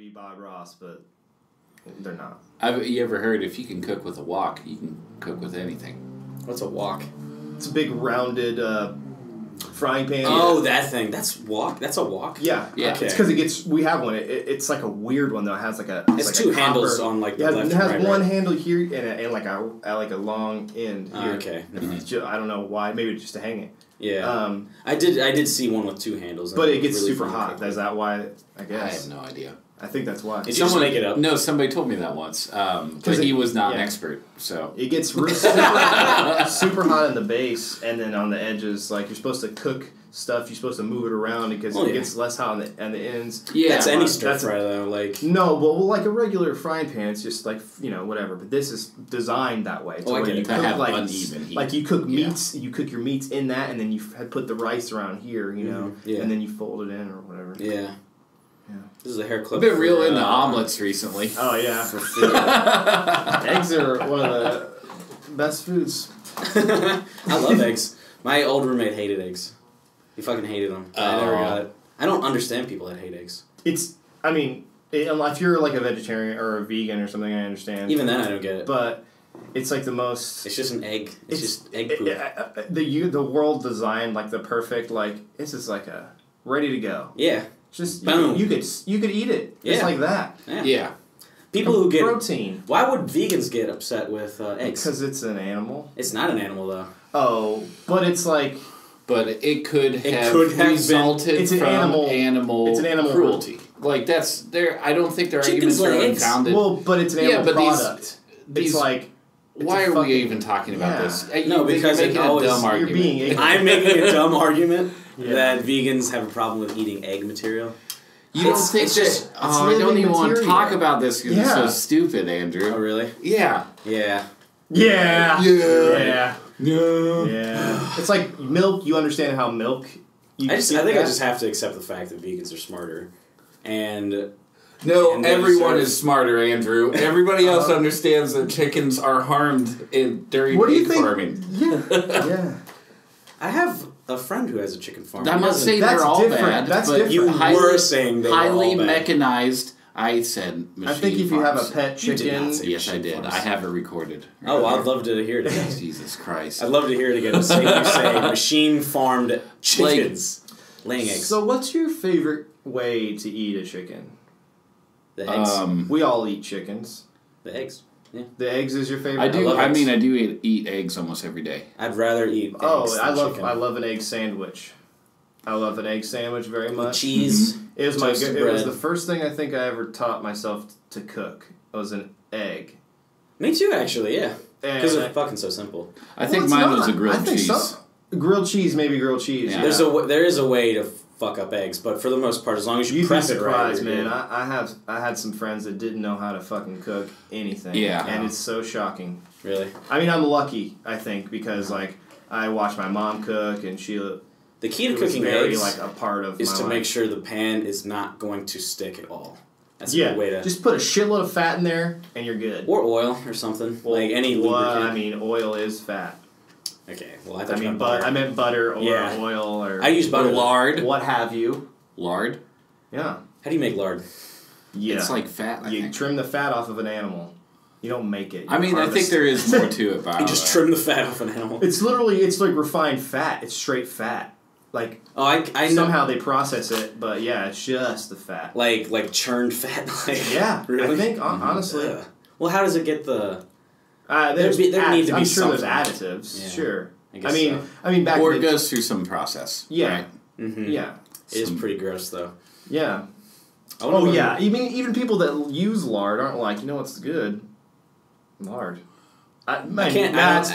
be Bob Ross, but they're not. You ever heard if you can cook with a wok, you can cook with anything? What's a wok? It's a big rounded frying pan. Oh, that thing. That's wok? That's a wok? Yeah. Yeah. Okay. It's because we have one. It's like a weird one, though. It has like a... It's like two a handles copper. on like the Yeah, left it and has right. one right? handle here and like a long end here. Okay. I don't know why. Maybe just to hang it. Yeah. I did see one with two handles. But it gets really super fun to hot. cook with. Is that why? I I guess. have no idea. I think that's why. Did you just make it up? No, somebody told me that once. But he was not an expert, so... It gets super hot in the base, and then on the edges, like, you're supposed to cook stuff, you're supposed to move it around because it gets less hot on the ends. Yeah, that's any stir fry, though. Like... No, well, like a regular frying pan, it's just like, whatever. But this is designed that way. I get it. To have uneven heat. Like, you cook meats, you cook your meats in that, and then you put the rice around here, and then you fold it in or whatever. Yeah. This is a hair clip. I've been real into omelets recently. Oh, yeah. For food. Eggs are one of the best foods. I love eggs. My old roommate hated eggs. He fucking hated them. I never got it. I don't understand people that hate eggs. If you're like a vegetarian or a vegan or something, I understand. Even then, I don't get it. But it's like the most... It's just an egg. It's just egg poop. The world designed like the perfect, like, this is like a ready to go. Yeah. Just boom. You could eat it just like that. Yeah. People who get protein. Why would vegans get upset with eggs? Because it's an animal. It's not an animal though. Oh, but it's like. But it could have resulted it's an from animal. It's an animal cruelty. Like that's there. I don't think their Chickens arguments are unfounded. Well, but it's an animal product. These, it's like. Why are we even talking about this? No, because you're making a dumb argument. I'm making a dumb argument that vegans have a problem with eating egg material. You don't think that... I don't even want to talk about this because it's so stupid, Andrew. Oh, really? Yeah. Yeah. Yeah. Yeah. Yeah. It's like milk. You understand how milk... I just have to accept the fact that vegans are smarter. And... No, everyone is smarter, Andrew. Everybody else understands that chickens are harmed during egg farming. Yeah. I have a friend who has a chicken farm. I'm not saying they're all bad. That's but different. You were saying they were all highly bad. mechanized. I said machine I think if you have a pet You did chicken... not say Yes, I machine did. farms. I have it recorded. Oh, I'd love to hear it again. Jesus Christ. I'd love to hear it again. Say you say machine-farmed chickens laying eggs. So what's your favorite way to eat a chicken? The eggs. We all eat chickens. The eggs. Yeah. The eggs is your favorite? I do. I do eat eggs almost every day. I'd rather eat eggs I than chicken. love an egg sandwich. I love an egg sandwich very much. With cheese. It was toasted it was bread. the first thing I think I ever taught myself to cook. It was an egg. Me too, actually. Yeah. Because And it's fucking so simple. I think it's mine was not. a grilled I think cheese. so. Grilled cheese, maybe grilled cheese. Yeah. Yeah. There is a way to fuck up eggs, but for the most part, as long as you You'd prep be it right, surprised, you're man. good. I had some friends that didn't know how to fucking cook anything. Yeah. And it's so shocking. Really? I mean, I'm lucky, I think, because like I watched my mom cook, and she. The key to it was cooking very, eggs like a part of is my to life. make sure the pan is not going to stick at all. That's a good way to... just put a shitload of fat in there, and you're good. Or oil or something. Well, like any lubricant. I mean, oil is fat. Okay, well, I meant butter or oil or... I use butter. Lard. What have you. Lard? Yeah. How do you make lard? Yeah. It's like fat, I You think. trim the fat off of an animal. You don't make it. I mean, I think there is more to it, but You just trim the fat off an animal. It's like refined fat. It's straight fat. Like, I know. somehow they process it, but yeah, it's just the fat. Like churned fat? Yeah, really? I think, honestly. Well, how does it get the... There need to be I'm sure something. there's additives. Yeah. Sure. I guess I mean, back Or in it goes through some process. Yeah. Right? Mm-hmm. Yeah. It is pretty gross, though. Yeah. Oh, yeah. Even people that use lard aren't like, you know what's good? Lard. That's a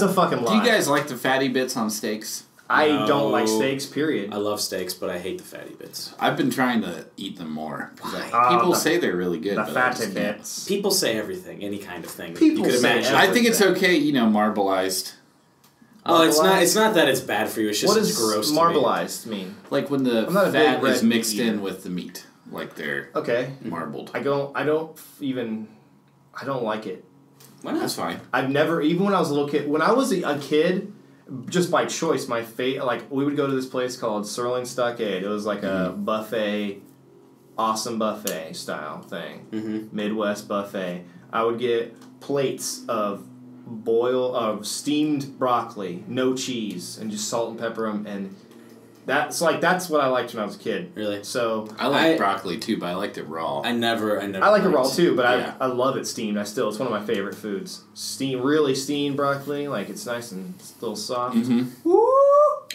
fucking lie. Do you guys like the fatty bits on steaks? I don't like steaks, period. I love steaks, but I hate the fatty bits. I've been trying to eat them more. Why? People say they're really good. The but fatty bits. People say everything, any kind of thing. People you could say imagine. I think it's okay, marbleized. Well, it's not that it's bad for you. It's just what it's does gross. marbleized mean? Like when the I'm not a fat big is red mixed eater. in with the meat, like they're marbled. I don't like it. Why not? That's fine. I've never, even when I was a little kid, when I was a kid, just by choice, like we would go to this place called Sterling Stockade. It was like a buffet awesome buffet style thing, Mm-hmm. Midwest buffet, I would get plates of steamed broccoli, no cheese, and just salt and pepper them, and that's what I liked when I was a kid. Really? So I like broccoli too, but I liked it raw. I never. I like it raw too, but Yeah. I love it steamed. It's one of my favorite foods. Really steamed broccoli, like it's nice and it's a little soft. Mm-hmm. Woo!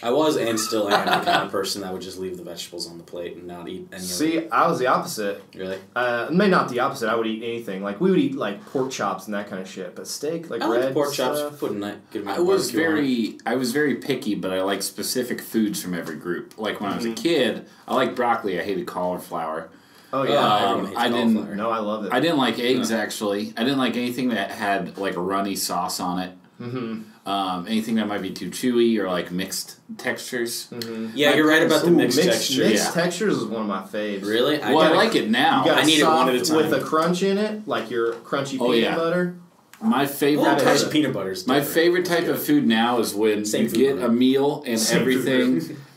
I was and still am the kind of person that would just leave the vegetables on the plate and not eat any of it. See, I was the opposite. Really? Maybe not the opposite. I would eat anything. Like we would eat like pork chops and that kind of shit. But steak, like I red like pork chops. stuff. Put a good amount I of was barbecue on it. I was very picky, but I like specific foods from every group. Like when I was a kid, I liked broccoli. I hated cauliflower. Oh yeah, everyone hates I didn't. cauliflower. no, I love it. I didn't like eggs actually. I didn't like anything that had like a runny sauce on it. Mm-hmm. Anything that might be too chewy or like mixed textures. Mm-hmm. Yeah, you're right about the mixed texture. Mixed textures is one of my faves. Really? I like it now. You got I need it one at a soft time. with a crunch in it, like your crunchy peanut butter. My favorite Well, type of peanut butter is My different. favorite type of food now is when you get a meal and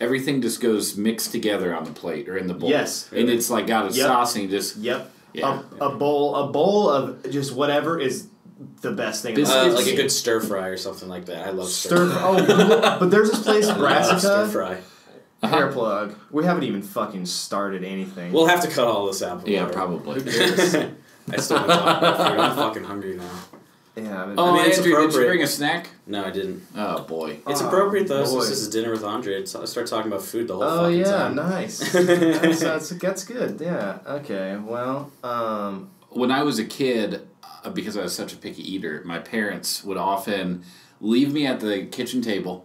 everything just goes mixed together on the plate or in the bowl. Yes. And it's like got a sauce and you just yeah. Yeah. A bowl of just whatever is the best thing. Like a good stir fry or something like that. I love stir fry. But there's this place in stir Brassica. fry. Hair plug. We haven't even fucking started anything. We'll have to cut all this out. Yeah, probably. I still want to talk about food. I'm fucking hungry now. Yeah. Oh, it's Andrew, did you appropriate. bring a snack? No, I didn't. Oh, boy. It's appropriate, though, boy. since this is dinner with Andre. I start talking about food the whole Oh, fucking yeah, time. nice. That's good, yeah. Okay, well, When I was a kid, because I was such a picky eater, my parents would often leave me at the kitchen table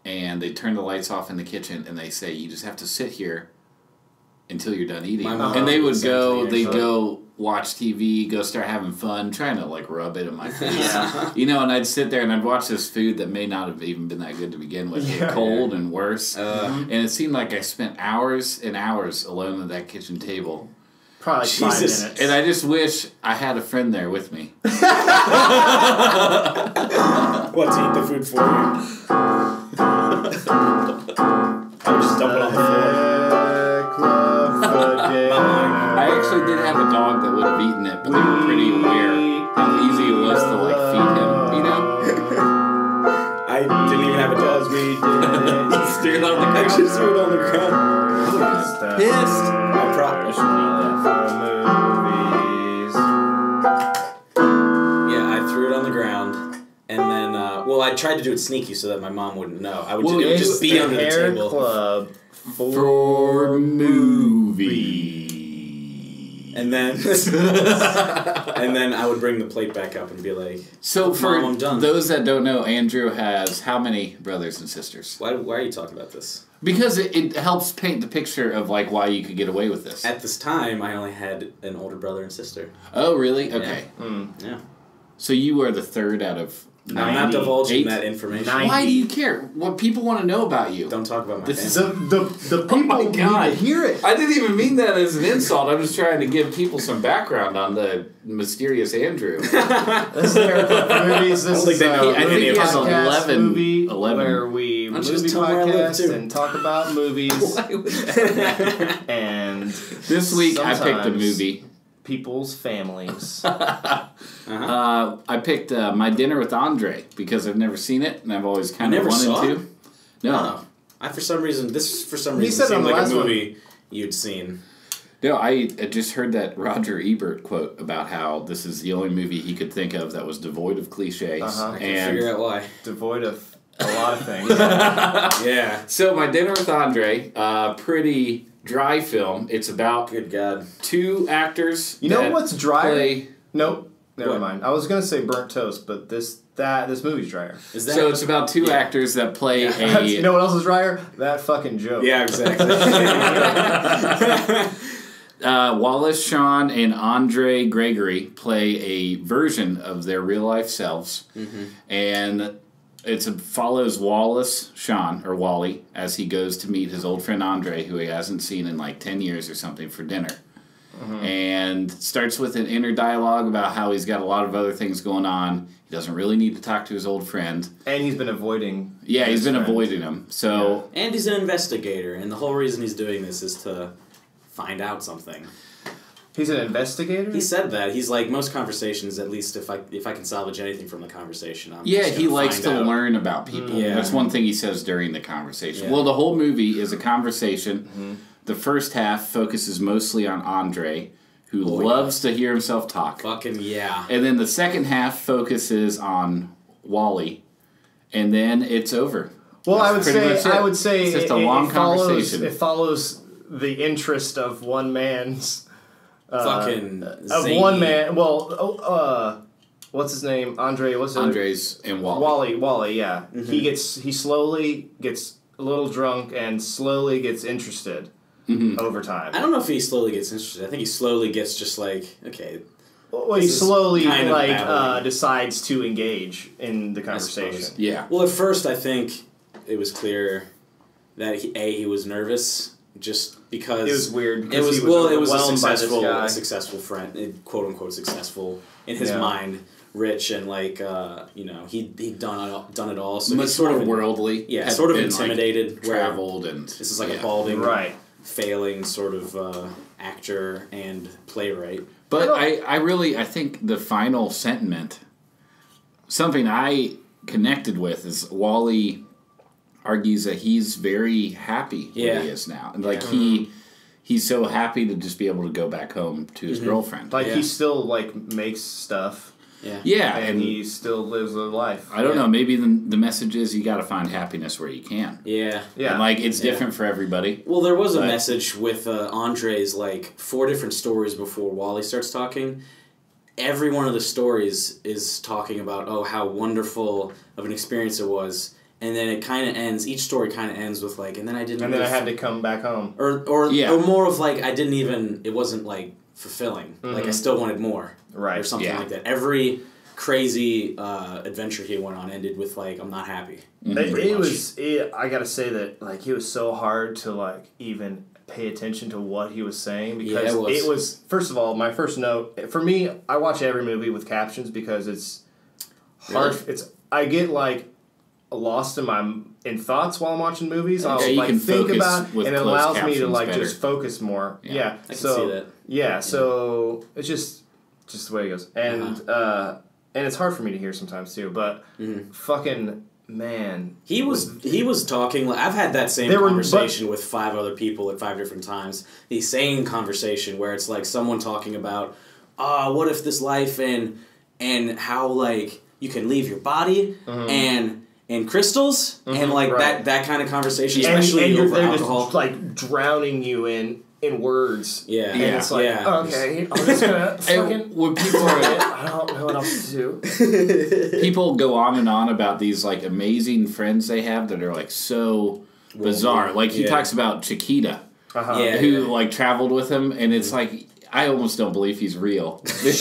and they'd turn the lights off in the kitchen and they say, you just have to sit here until you're done eating. And they would go watch TV, go start having fun, trying to like rub it in my face. Yeah. You know, and I'd sit there and I'd watch this food that may not have even been that good to begin with, get cold and worse. And it seemed like I spent hours and hours alone at that kitchen table. probably like 5 minutes. And I just wish I had a friend there with me. What, to eat the food for you? I would just dump it on the floor. I actually did have a dog that would have eaten it, but they were pretty aware how easy it was to like feed him, you know? I didn't even have a dog. Just threw it on the ground. I just threw it on the ground. Pissed. I'm proud. Yeah, I threw it on the ground, and then, I tried to do it sneaky so that my mom wouldn't know. It would just be under the table. Club for movie. And then, and then I would bring the plate back up and be like, so for Mom, I'm done. those that don't know, Andrew has how many brothers and sisters? Why are you talking about this? Because it helps paint the picture of like why you could get away with this. At this time, I only had an older brother and sister. Oh, really? Okay. Yeah. So you are the third out of I'm not divulging 8? that information. 90. Why do you care? What people want to know about you? Don't talk about my This family. The people need to hear it. I didn't even mean that as an insult. I'm just trying to give people some background on the mysterious Andrew. This is Hair Club for Movies. This is I think he has 11 movie 11. where we Why don't you movie just tell me where I live, podcast too? and talk about movies and This week I picked a sometimes movie. people's families. I picked My Dinner with Andre because I've never seen it and I've always kind of never wanted saw to. it? No. For some reason said seemed on the like a last one. movie you'd seen. No, I just heard that Roger Ebert quote about how this is the only movie he could think of that was devoid of cliches. I can figure out why. Devoid of a lot of things. Yeah. So My Dinner with Andre, pretty dry film. It's about Good God. 2 actors. You know that what's drier? play- Nope. Never What? mind. I was gonna say burnt toast, but this movie's drier. Is that? So it's about 2 actors that play You know what else is drier? That fucking joke. Yeah, exactly. Wallace Shawn and Andre Gregory play a version of their real life selves, and follows Wallace Shawn or Wally as he goes to meet his old friend Andre, who he hasn't seen in like 10 years or something, for dinner. And starts with an inner dialogue about how he's got a lot of other things going on. He doesn't really need to talk to his old friend. And he's been avoiding. Yeah, he's been friend. avoiding him. So And he's an investigator, and the whole reason he's doing this is to find out something. He's an investigator? He said that. He's like, most conversations, at least if I can salvage anything from the conversation, he likes to learn about people. Yeah. That's one thing he says during the conversation. Yeah. Well, the whole movie is a conversation. Mm-hmm. The first half focuses mostly on Andre, who loves to hear himself talk. Fucking yeah. And then the second half focuses on Wally, and then it's over. Well, I would say it's just a long conversation. It follows the interest of one man's. Fucking of one man. Well, what's his name? Andre. What's his Andres and Wally. Wally. Yeah. Mm-hmm. He slowly gets a little drunk and slowly gets interested over time. I don't know if he slowly gets interested. I think he slowly gets just like, okay. Well, he slowly decides to engage in the conversation. Yeah. Well, at first I think it was clear that he was nervous. Just because it was weird. It was a successful friend, quote unquote successful in his mind, rich and like he'd done it all. So he's sort of worldly. Yeah, sort of intimidated. Like, traveled and this is like a balding, failing sort of actor and playwright. But I think the final sentiment, something I connected with, is Wally argues that he's very happy where he is now. And like he's so happy to just be able to go back home to his girlfriend. Like he still like makes stuff. Yeah. Yeah. And he still lives a life. I don't know, maybe the message is you gotta find happiness where you can. Yeah. Yeah. And like it's different for everybody. Well, there was a message with Andre's like 4 different stories before Wally starts talking. Every one of the stories is talking about how wonderful of an experience it was. And then it kind of ends. Each story kind of ends with like, and then I didn't. And then I had to come back home. Or more of like, I didn't even. It wasn't like fulfilling. Like I still wanted more. Right. Or something like that. Every crazy adventure he went on ended with like, I'm not happy. I gotta say that like it was so hard to like even pay attention to what he was saying because it was first of all, my first note for me. I watch every movie with captions because it's hard. Really? I get like lost in thoughts while I'm watching movies. I'll like think about and it allows me to like just focus more. Yeah. I can see that. Yeah, so it's just the way it goes. And and it's hard for me to hear sometimes too, but fucking man. He was talking I've had that same conversation with 5 other people at 5 different times. The same conversation where it's like someone talking about what if this life and how like you can leave your body and crystals and like that kind of conversation, especially over alcohol, just, like drowning you in words. Yeah, and it's like okay, I'm just gonna fucking. When people are, I don't know what else to do. People go on and on about these like amazing friends they have that are like so bizarre. Like he talks about Chiquita, who like traveled with him, and it's like. I almost don't believe he's real. It's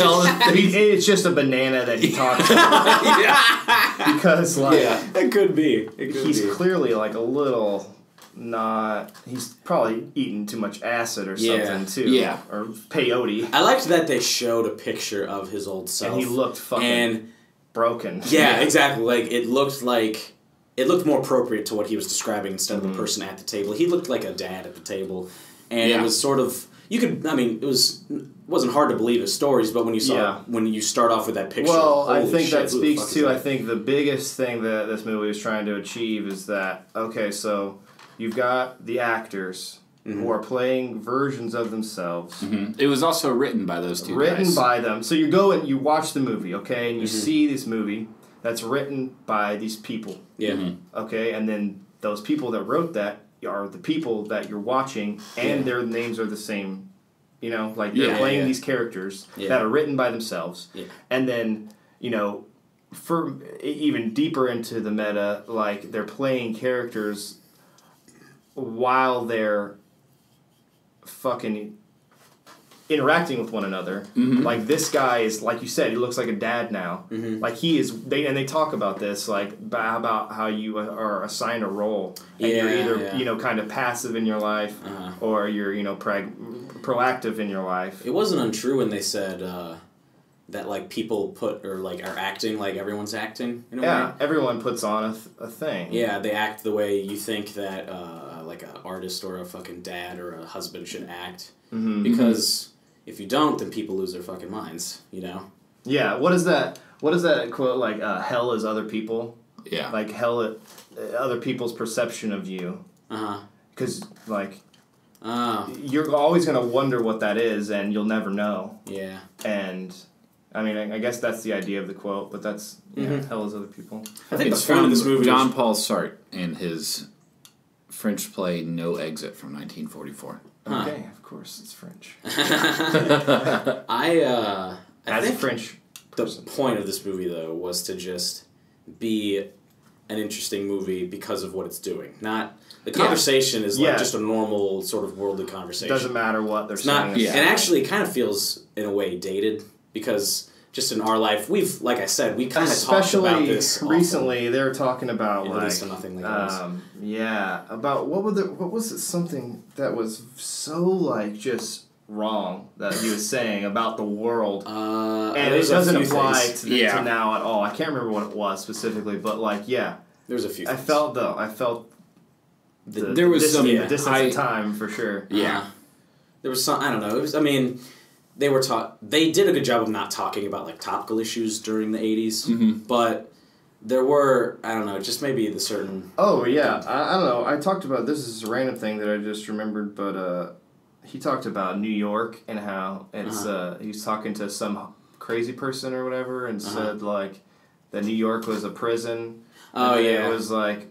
just a banana that he talks about. Because, like... Yeah, it could be. He's clearly, like, a little not... He's probably eating too much acid or something, too. Yeah. Or peyote. I liked that they showed a picture of his old self. And he looked fucking broken. Yeah, exactly. Like, it looked more appropriate to what he was describing instead of the person at the table. He looked like a dad at the table. And it was sort of... it wasn't hard to believe his stories, but when you start off with that picture, I think that speaks to. I think the biggest thing that this movie is trying to achieve is that so you've got the actors who are playing versions of themselves. Mm-hmm. It was also written by those two guys. Written by them. So you go and you watch the movie, okay, and you see this movie that's written by these people. Yeah. Mm-hmm. Okay, and then those people that wrote that are the people that you're watching, and their names are the same. You know, like they're playing these characters that are written by themselves. Yeah. And then, for even deeper into the meta, like they're playing characters while they're fucking interacting with one another. Mm-hmm. Like this guy is, like you said, he looks like a dad now. Mm-hmm. Like he is, they talk about this, like about how you are assigned a role, and you're either kind of passive in your life, or you're proactive in your life. It wasn't untrue when they said that like people are acting like everyone's acting in a way. Everyone puts on a thing. Yeah, they act the way you think that like an artist or a fucking dad or a husband should act. Because if you don't, then people lose their fucking minds, you know? Yeah, what is that quote, like, hell is other people? Yeah. Like, hell, other people's perception of you. Because, like, you're always going to wonder what that is, and you'll never know. Yeah. And, I mean, I guess that's the idea of the quote, but that's, hell is other people. I think the point of this movie John Paul Sartre in his French play No Exit from 1944. Okay, of course, it's French. I think French person. The point of this movie, though, was to just be an interesting movie because of what it's doing. Not the conversation is like just a normal sort of worldly conversation. Doesn't matter what they're saying. And actually, it kind of feels in a way dated because just in our life, we've, like I said, we kind of talked about this recently. They were talking about like least nothing like about what was it, something that was so like just wrong that he was saying about the world, and it doesn't apply to now at all. I can't remember what it was specifically, but like there's a few. I felt there was some distance in time for sure. Yeah, there was some. I don't know. It was, I mean. They did a good job of not talking about like topical issues during the 80s, but there were, I don't know, just maybe the certain... Oh, yeah. I don't know. I talked about, this is a random thing that I just remembered, but he talked about New York and how it's, he was talking to some crazy person or whatever and said like that New York was a prison. Oh, yeah. It was like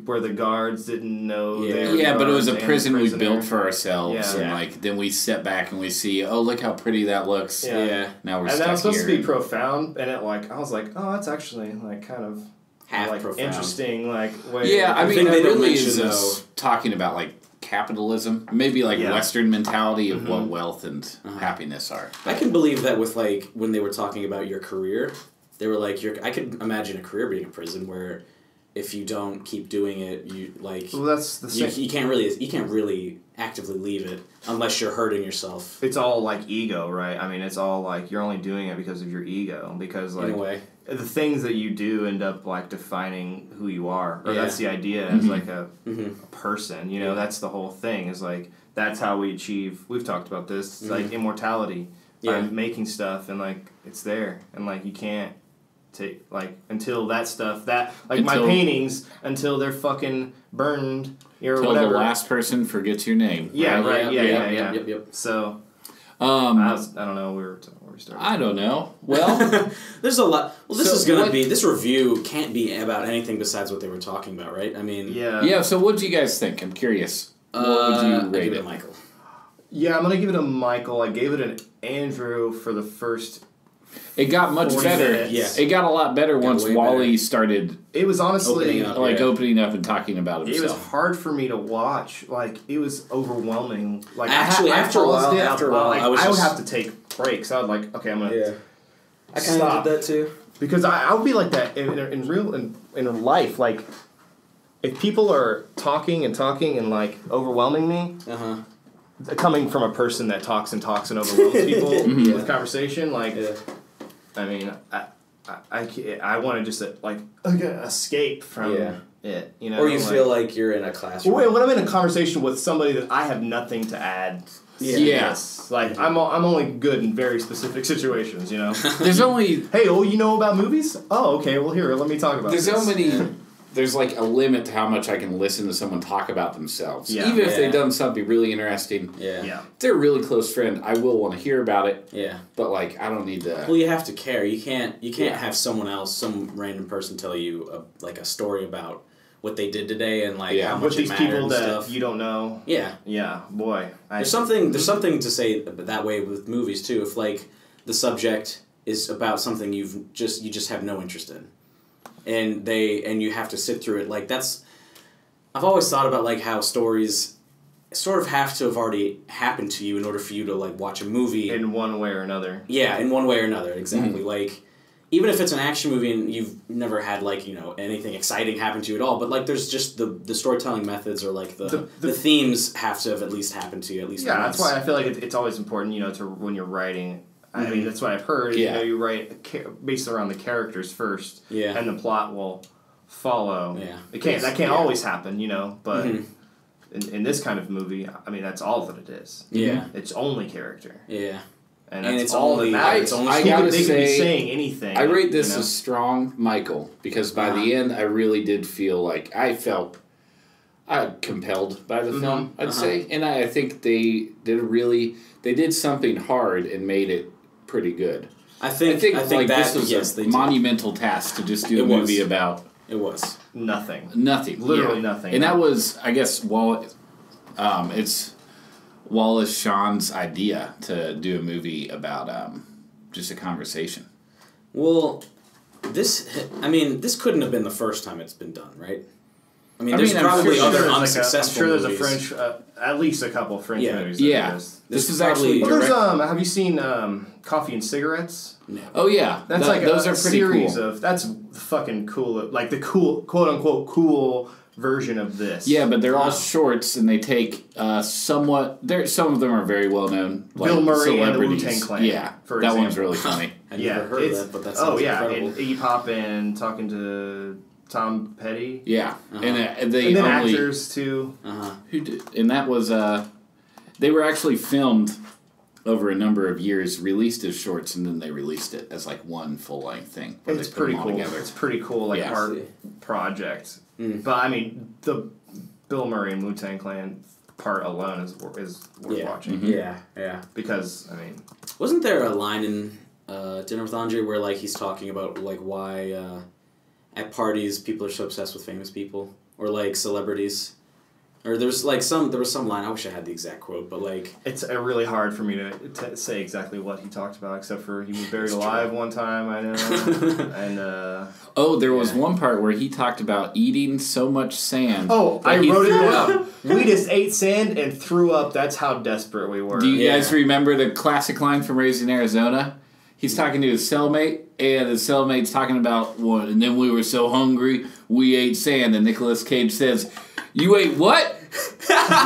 where the guards didn't know. Yeah, but it was a prison we built for ourselves, and like then we step back and we see, oh, look how pretty that looks. Yeah. Now we're stuck here. And that was supposed to be profound, and it like I was like, oh, that's actually like kind of like profound. Interesting, like way. Yeah, I mean, it really is talking about like capitalism, maybe like Western mentality of what wealth and happiness are. But I can believe that with like when they were talking about your career, they were like, I could imagine a career being a prison where if you don't keep doing it, you like. Well, that's the same. You can't really actively leave it unless you're hurting yourself. It's all like ego, right? I mean, it's all like you're only doing it because of your ego, because like in a way. The things that you do end up like defining who you are, or that's the idea as like a person. You know, that's the whole thing. Is like that's how we achieve. We've talked about this, like immortality by making stuff, and like it's there, and like you can't. Take like until that stuff my paintings until they're fucking burned or until whatever. The last person forgets your name. Yeah, right. Yeah. Yep. So, I don't know where we started. I don't know. Well, there's a lot. Well, this review can't be about anything besides what they were talking about, right? I mean, yeah. So, what do you guys think? I'm curious. What would you rate give it a Michael? Yeah, I'm gonna give it a Michael. I gave it an Andrew for the first. It got much better. Minutes. Yeah. It got a lot better once Wally started. It was honestly opening up and talking about himself. It was hard for me to watch. Like it was overwhelming. Like actually, after a while, like, I would have to take breaks. I would like, okay, I'm gonna. Yeah. I kind of did that too. Because I would be like that in real life. Like, if people are talking and like overwhelming me. Coming from a person that talks and overwhelms people with conversation, like, I mean, I want to just like escape from it, you know. Or you feel like you're in a classroom. Well, when I'm in a conversation with somebody that I have nothing to add. Yes, like I'm only good in very specific situations, you know. There's only you know about movies? Oh, okay. Well, here, let me talk about. There's so many. There's like a limit to how much I can listen to someone talk about themselves. Yeah. Even if they've done something really interesting. Yeah. If they're a really close friend, I will want to hear about it. Yeah. But like, I don't need to. Well, you have to care. You can't have someone else, some random person, tell you a story about what they did today and like how much it mattered people and that stuff. You don't know. Yeah. Yeah. Boy. There's something to say that way with movies too. If like the subject is about something you just have no interest in. And you have to sit through it. Like that's, I've always thought about like how stories sort of have to have already happened to you in order for you to like watch a movie in one way or another. Yeah, in one way or another, exactly. Like even if it's an action movie and you've never had like anything exciting happen to you at all, but like there's just the storytelling methods or like the themes have to have at least happened to you at least. Yeah, once. that's why I feel like it's always important, to when you're writing. I mean, that's what I've heard. Yeah. You write based around the characters first, and the plot will follow. Yeah, that can't always happen, but in this kind of movie, I mean, that's all that it is. Yeah. It's only character. Yeah. And it's all that matters. I gotta they say, could be saying anything. I rate this as strong, Michael, because by the end, I really did feel like I felt compelled by the film, I'd say. And I think they did something hard and made it pretty good. I think like that, this was a monumental task to just do a movie about. It was. Nothing. Literally nothing. And that was, I guess, it's Wallace Shawn's idea to do a movie about just a conversation. Well, this couldn't have been the first time it's been done, right? I mean, there's probably other unsuccessful movies. I'm sure there's a French, at least a couple of French movies. Yeah. This is actually... Well, there's, have you seen Coffee and Cigarettes? No. Oh, yeah. That's those are pretty series cool. That's fucking cool. Like the cool, quote-unquote, cool version of this. Yeah, but they're all shorts, and they take somewhat... Some of them are very well-known. Like Bill Murray and the Wu-Tang Clan. Yeah, for that example. one's really funny. I never heard of that, but that sounds incredible. And Iggy Pop and talking to Tom Petty. Yeah, and then actors too. Who did? And that was they were actually filmed over a number of years, released as shorts, and then they released it as like one full length thing. It's pretty cool. It's pretty cool, like art project. But I mean, the Bill Murray and Wu-Tang Clan part alone is worth watching. Yeah. Because I mean, wasn't there a line in Dinner with Andre where like he's talking about like why at parties people are so obsessed with famous people or like celebrities? Or there was some line, I wish I had the exact quote, but like... It's really hard for me to say exactly what he talked about, except for he was buried alive one time, I know. And, there was one part where he talked about eating so much sand. Oh, I wrote it down. We just ate sand and threw up, that's how desperate we were. Do you guys remember the classic line from Raising Arizona? He's talking to his cellmate, and his cellmate's talking about, and then we were so hungry, we ate sand, and Nicolas Cage says... You ate what?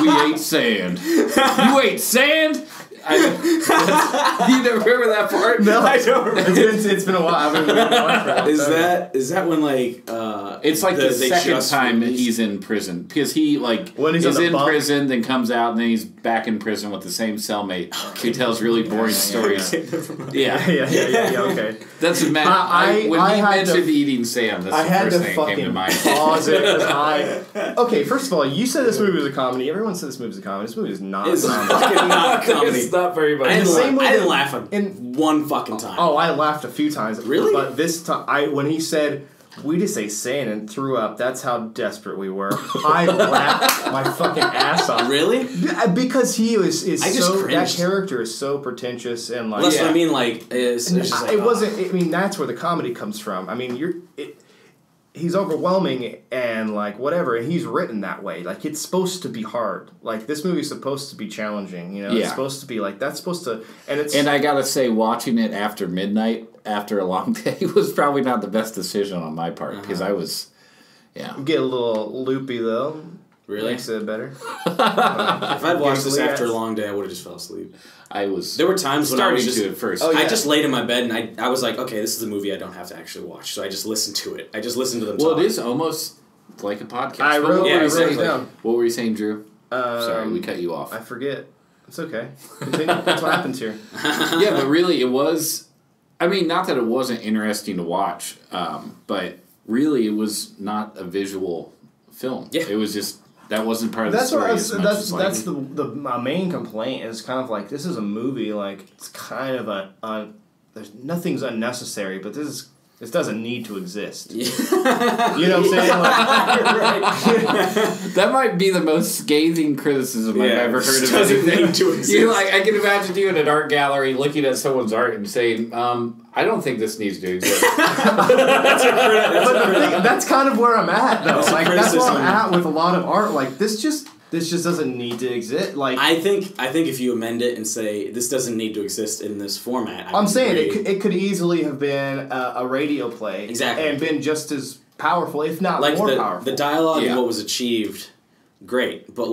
We ate sand. You ate sand? Do you remember that part? No, I don't remember. It's been a while. I haven't watched Is that when like it's like the second time that he's in prison because he when he's in prison, then comes out and then he's back in prison with the same cellmate who tells really boring stories. Yeah. Okay. That's when he mentioned eating sand. That's the first thing that came to mind. Pause it. Okay, first of all, you said this movie was a comedy. Everyone said this movie was a comedy. This movie is not a comedy. It's not comedy. Not very much. I didn't laugh one fucking time. Oh, I laughed a few times. Really? But this time, when he said, we just ate sand and threw up, that's how desperate we were. I laughed my fucking ass off. Really? Because he that character is so pretentious and like... That's what I mean, like... It wasn't... I mean, that's where the comedy comes from. I mean, he's overwhelming and like whatever, and he's written that way. Like it's supposed to be hard. Like this movie's supposed to be challenging. It's supposed to be like that's supposed to. And I gotta say, watching it after midnight after a long day was probably not the best decision on my part because I was, You get a little loopy though. Really? Makes it better. If I'd watched this after a long day, I would have just fell asleep. There were times when I was just... to at first. I just laid in my bed and I was like, okay, this is a movie I don't have to actually watch. So I just listened to it. I just listened to them talk. Well, it is almost like a podcast. I wrote it down. What were you saying, Drew? Sorry, we cut you off. I forget. It's okay. Continue. That's what happens here. Yeah, but really it was... I mean, not that it wasn't interesting to watch, but really it was not a visual film. Yeah. It was just... That wasn't part of the story. That's my main complaint is kind of like this is a movie like it's kind of there's nothing's unnecessary, but this doesn't need to exist. Yeah. You know what I'm saying? Right. That might be the most scathing criticism I've ever heard of anything. Need to exist. I can imagine you in an art gallery looking at someone's art and saying, I don't think this needs to exist. That's kind of where I'm at, though. That's where I'm at with a lot of art. Like, this just doesn't need to exist. Like, I think if you amend it and say this doesn't need to exist in this format, I'm saying it could easily have been a radio play, and been just as powerful, if not more powerful. The dialogue and what was achieved, great, but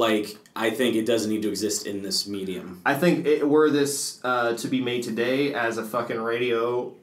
I think it doesn't need to exist in this medium. I think were this to be made today as a fucking radio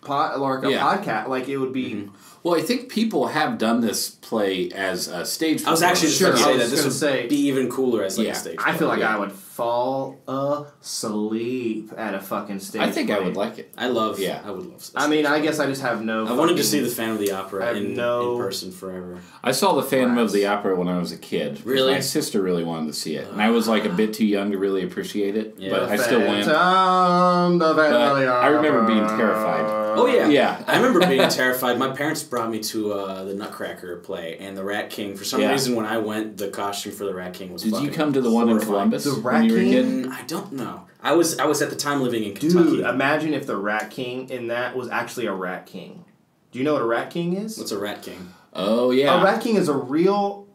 podcast. Like it would be. Well, I think people have done this play as a stage. I was actually just going to say that this would be even cooler as like a stage play. I feel like I would fall asleep at a fucking stage I think play. I would like it. I would love this. I mean, I guess I just have no... I wanted to see the Phantom of the Opera in person forever. I saw the Phantom of the Opera when I was a kid. Really? My sister really wanted to see it. And I was like a bit too young to really appreciate it. Yeah. But I still went. I remember being terrified. Oh, yeah. Yeah. I remember being terrified. My parents brought me to the Nutcracker play and the Rat King. For some reason, when I went, the costume for the Rat King was Did you come to the one in Columbus? The Rat King? I don't know. I was at the time living in Kentucky. Dude, imagine if the Rat King in that was actually a Rat King. Do you know what a Rat King is? What's a Rat King? Oh, yeah. A Rat King is a real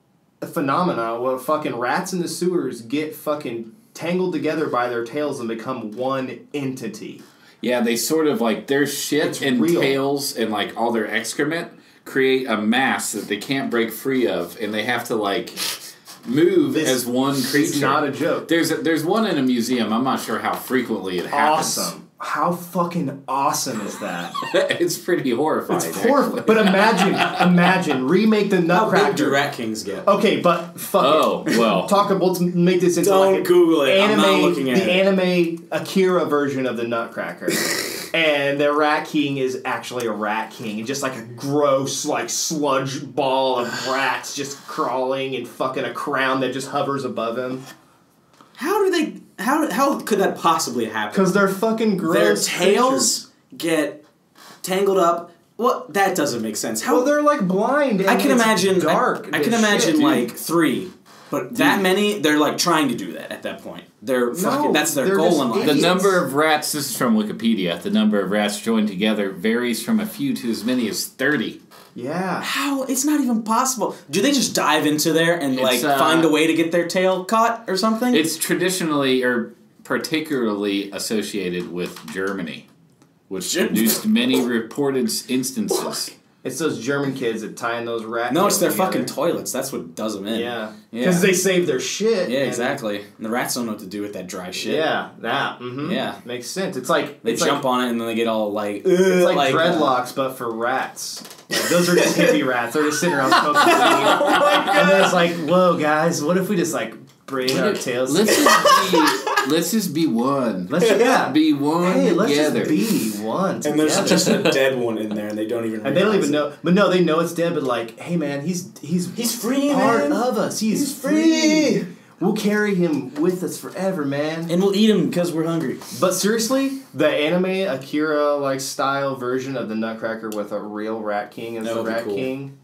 phenomenon where fucking rats in the sewers get fucking tangled together by their tails and become one entity. Yeah, they sort of like their shit and tails and like all their excrement create a mass that they can't break free of, and they have to like move as one creature. It's not a joke. There's one in a museum. I'm not sure how frequently it happens. Awesome. How fucking awesome is that? It's pretty horrifying. It's horrifying. But imagine, remake the Nutcracker. How big do Rat Kings get? Okay, but fuck it. Well. Let's make this into Don't Google it. Anime, I'm not looking at the anime Akira version of the Nutcracker. And the Rat King is actually a Rat King. And just like a gross, like, sludge ball of rats just crawling and fucking a crown that just hovers above him. How could that possibly happen? Because they're fucking gross. Their tails get tangled up. Well, that doesn't make sense. Well, they're like blind. And I can imagine dark. I can imagine like 3, but that many. They're like trying to do that at that point. That's their goal in life. The number of rats. This is from Wikipedia. The number of rats joined together varies from a few to as many as 30. Yeah. How? It's not even possible. Do they just dive into there and find a way to get their tail caught or something? It's traditionally or particularly associated with Germany, which produced many reported instances. It's those German kids that tie in those rats. No, it's their fucking toilets. That's what does them in. Yeah. Because they save their shit. Yeah, exactly. And the rats don't know what to do with that dry shit. Yeah, that. Mm-hmm. Yeah. Makes sense. It's like... They jump on it and then they get all like... It's like dreadlocks, but for rats. Like, those are just hippie rats. They're just sitting around smoking weed. Oh my God. And then it's like, whoa, guys, what if we just like bring our tails Let's just be one. Let's be one Hey, together. let's just be one together. And there's just a dead one in there and they don't even realize. And they don't even know. But no, they know it's dead, but like, hey man, he's free, part man. of us. He's free. We'll carry him with us forever, man. And we'll eat him because we're hungry. But seriously, the anime Akira like style version of the Nutcracker with a real Rat King as the Rat King.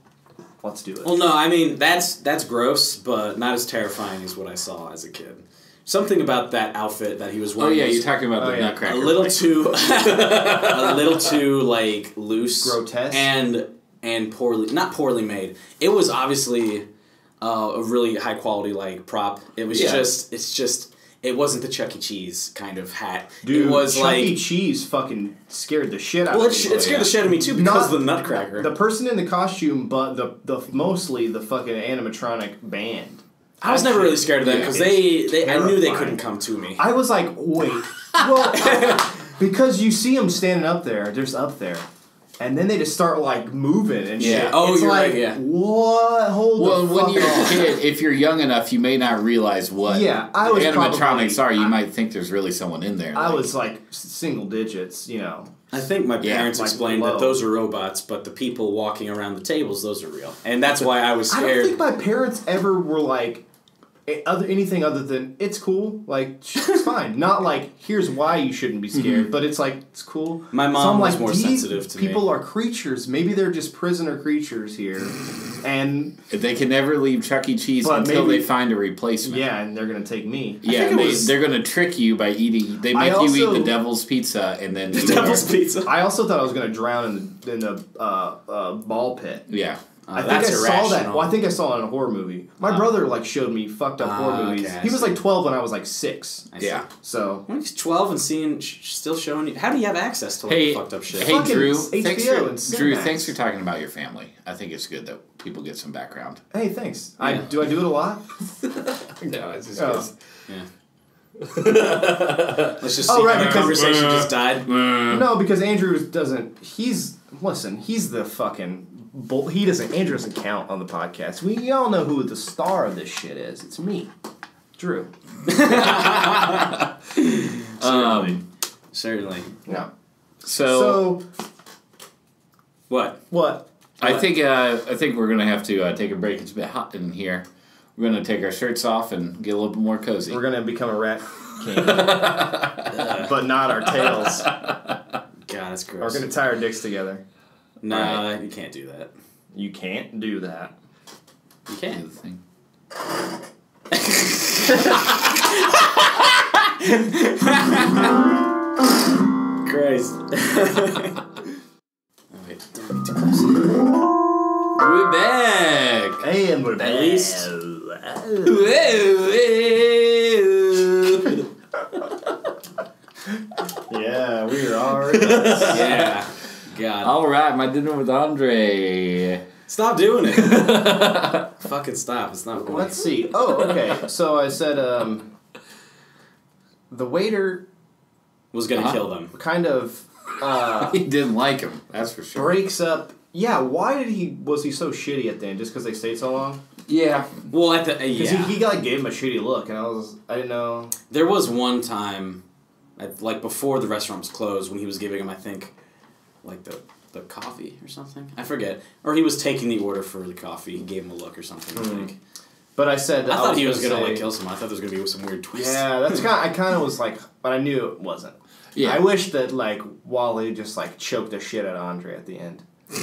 Let's do it. Well, no, I mean that's gross, but not as terrifying as what I saw as a kid. Something about that outfit that he was wearing. Oh yeah, you're talking about the Nutcracker. A little too like loose, grotesque, and not poorly made. It was obviously a really high quality like prop. It was it wasn't the Chuck E. Cheese kind of hat. Dude, it was Chuck E. Cheese fucking scared the shit out of me. Well, it scared the shit out of me too because of the Nutcracker. The person in the costume, but the mostly the fucking animatronic band. I was never really scared of them because I knew they couldn't come to me. I was like, wait, well, because you see them standing up there, just up there. And then they just start like moving and shit. Oh, it's you're like, right. Yeah. What? Hold the fuck when you're on. a kid, if you're young enough, you may not realize what animatronics are. You might think there's really someone in there. I was like single digits, you know. I think my parents explained that those are robots, but the people walking around the tables, those are real. And that's why I was scared. I don't think my parents ever were like anything other than it's cool, like it's fine. Not like here's why you shouldn't be scared, but it's like it's cool. My mom was more sensitive to me. People are creatures. Maybe they're just prisoner creatures here, and they can never leave Chuck E. Cheese until they find a replacement. Yeah, and they're gonna take me. Yeah, they're gonna trick you by eating. They make you eat the devil's pizza, and then the devil's pizza. I also thought I was gonna drown in the ball pit. Yeah. I think I saw that. Well, I think I saw it in a horror movie. My brother like showed me fucked up horror movies. Okay, he was like 12 when I was like 6. Yeah. So when he's 12 and still showing you, how do you have access to like fucked up shit? Hey Drew, HBO thanks for talking about your family. I think it's good that people get some background. Hey, thanks. Yeah. Do I do it a lot? No, it's just yeah. Let's just see how the conversation just died. No, because Andrew doesn't. He's the fucking. Andrew doesn't count on the podcast. We all know who the star of this shit is. It's me, Drew. Certainly. Yeah. So what? I think we're gonna have to take a break. It's a bit hot in here. We're gonna take our shirts off and get a little bit more cozy. We're gonna become a rat king, but not our tails. God, that's gross. We're gonna tie our dicks together. Nah, you can't do that. You can't do that. You can't. Do the thing. Christ. Wait, don't be too close. We're back. And we're back. At least. Yeah, we are already. Yeah. God. All right, my dinner with Andre. Stop doing it. Fucking stop. It's not funny. Let's see. Oh, okay. So I said the waiter was going to kill them. kind of He didn't like him, that's for sure. breaks up. Yeah, why was he so shitty at the end? Just because they stayed so long? Yeah. Well, at the Because he like gave him a shitty look, and I didn't know. There was one time, like before the restaurant was closed, when he was giving him, I think, like the coffee or something. I forget. Or he was taking the order for the coffee. He gave him a look or something, I think. But I said I thought he was going to like kill someone. I thought there was going to be some weird twist. Yeah, I kind of was like, but I knew it wasn't. Yeah. I wish that like Wally just like choked the shit out of Andre at the end. Well,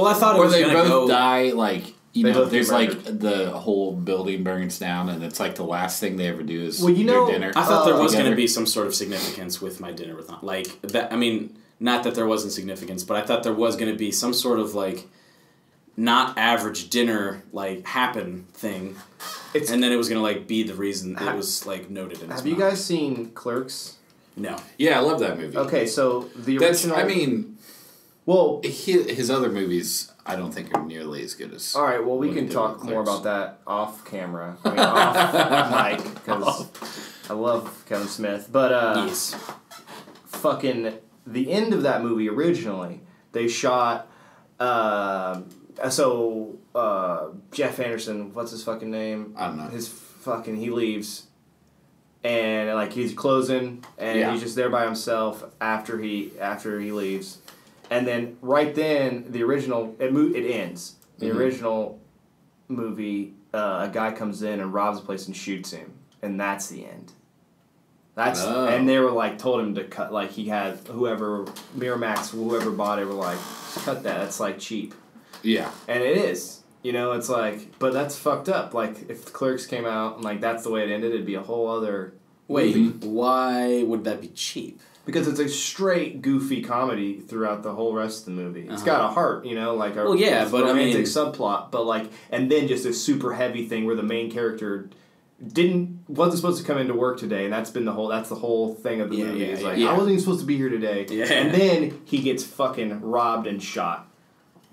I thought it or was they going to both go... die, like, They there's get like the whole building burns down, and it's like the last thing they ever do is their dinner. I thought there was together. going to be some sort of significance with my dinner with like that. I mean, not that there wasn't significance, but I thought there was going to be some sort of like not average dinner like happen thing, and then it was going to like be the reason it was like noted in. Have you guys seen Clerks? No. Yeah, I love that movie. Okay, so the original. Well, his other movies I don't think are nearly as good as. All right, well we can talk more about that off camera, off mic, because I love Kevin Smith. But yes, fucking the end of that movie originally, they shot. Jeff Anderson, what's his fucking name? I don't know. He leaves, and like he's closing, and he's just there by himself after he leaves. And then right then, the original it ends. The original movie, a guy comes in and robs the place and shoots him, and that's the end. And they were like told him to cut. Like he had whoever Miramax, whoever bought it, were like, cut that. That's like cheap. Yeah. And it is. It's like, but that's fucked up. Like if Clerks came out and like that's the way it ended, it'd be a whole other. Wait, why would that be cheap? Because it's a straight goofy comedy throughout the whole rest of the movie. It's got a heart, like a romantic subplot, but like, and then just a super heavy thing where the main character wasn't supposed to come into work today, and that's the whole thing of the movie. It's like I wasn't even supposed to be here today, and then he gets fucking robbed and shot.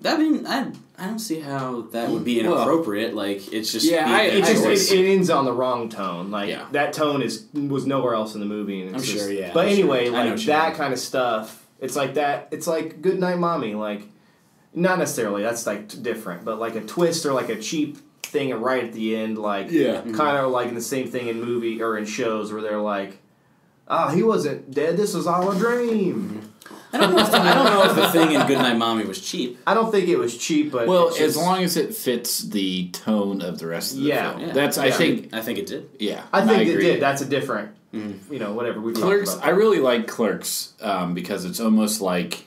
I mean, I don't see how that would be inappropriate. Like it's just it ends on the wrong tone. Like that tone was nowhere else in the movie. And it's sure. But anyway, like that kind of stuff. It's like that. It's like Good Night Mommy. Like not necessarily. That's like different. But like a twist or like a cheap thing right at the end. Like kind of like the same thing in movie or in shows where they're like, he wasn't dead. This was all a dream. I don't know if the thing in Goodnight Mommy was cheap. I don't think it was cheap, but as long as it fits the tone of the rest of the film. Yeah. That's I think it did. Yeah, I think it did. That's a different, whatever we Clerks. Talked about. I really like Clerks because it's almost like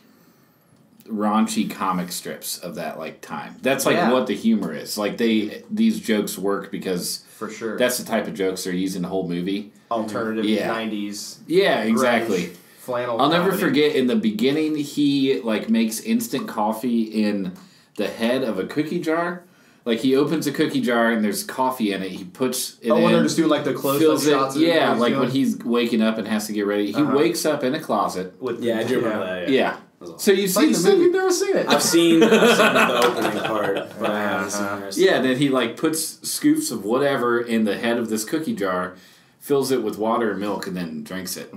raunchy comic strips of that like time. That's like what the humor is. Like these jokes work because for sure that's the type of jokes they're using the whole movie. Alternative 90s. Yeah, exactly. Grunge. Flannel I'll never comedy. forget in the beginning he like makes instant coffee in the head of a cookie jar. Like he opens a cookie jar and there's coffee in it. He puts it in. when they're just doing like the close-up shots. Yeah, like when he's waking up and has to get ready. He wakes up in a closet. I do remember that. Yeah, So you've seen the movie? You've never seen it. I've seen the opening part, but I haven't seen the rest. Yeah, then he puts scoops of whatever in the head of this cookie jar, fills it with water and milk, and then drinks it.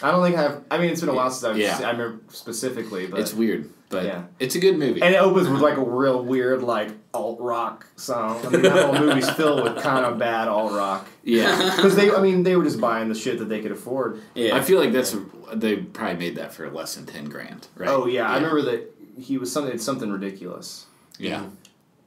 I don't think it's been a while since I've seen I remember specifically, but it's weird. But it's a good movie. And it opens with a real weird alt-rock song. I mean, that whole movie's filled with kind of bad alt-rock. Yeah. Because they were just buying the shit that they could afford. Yeah. I feel like they probably made that for less than $10,000, right? Oh, yeah. I remember that it's something ridiculous. Yeah.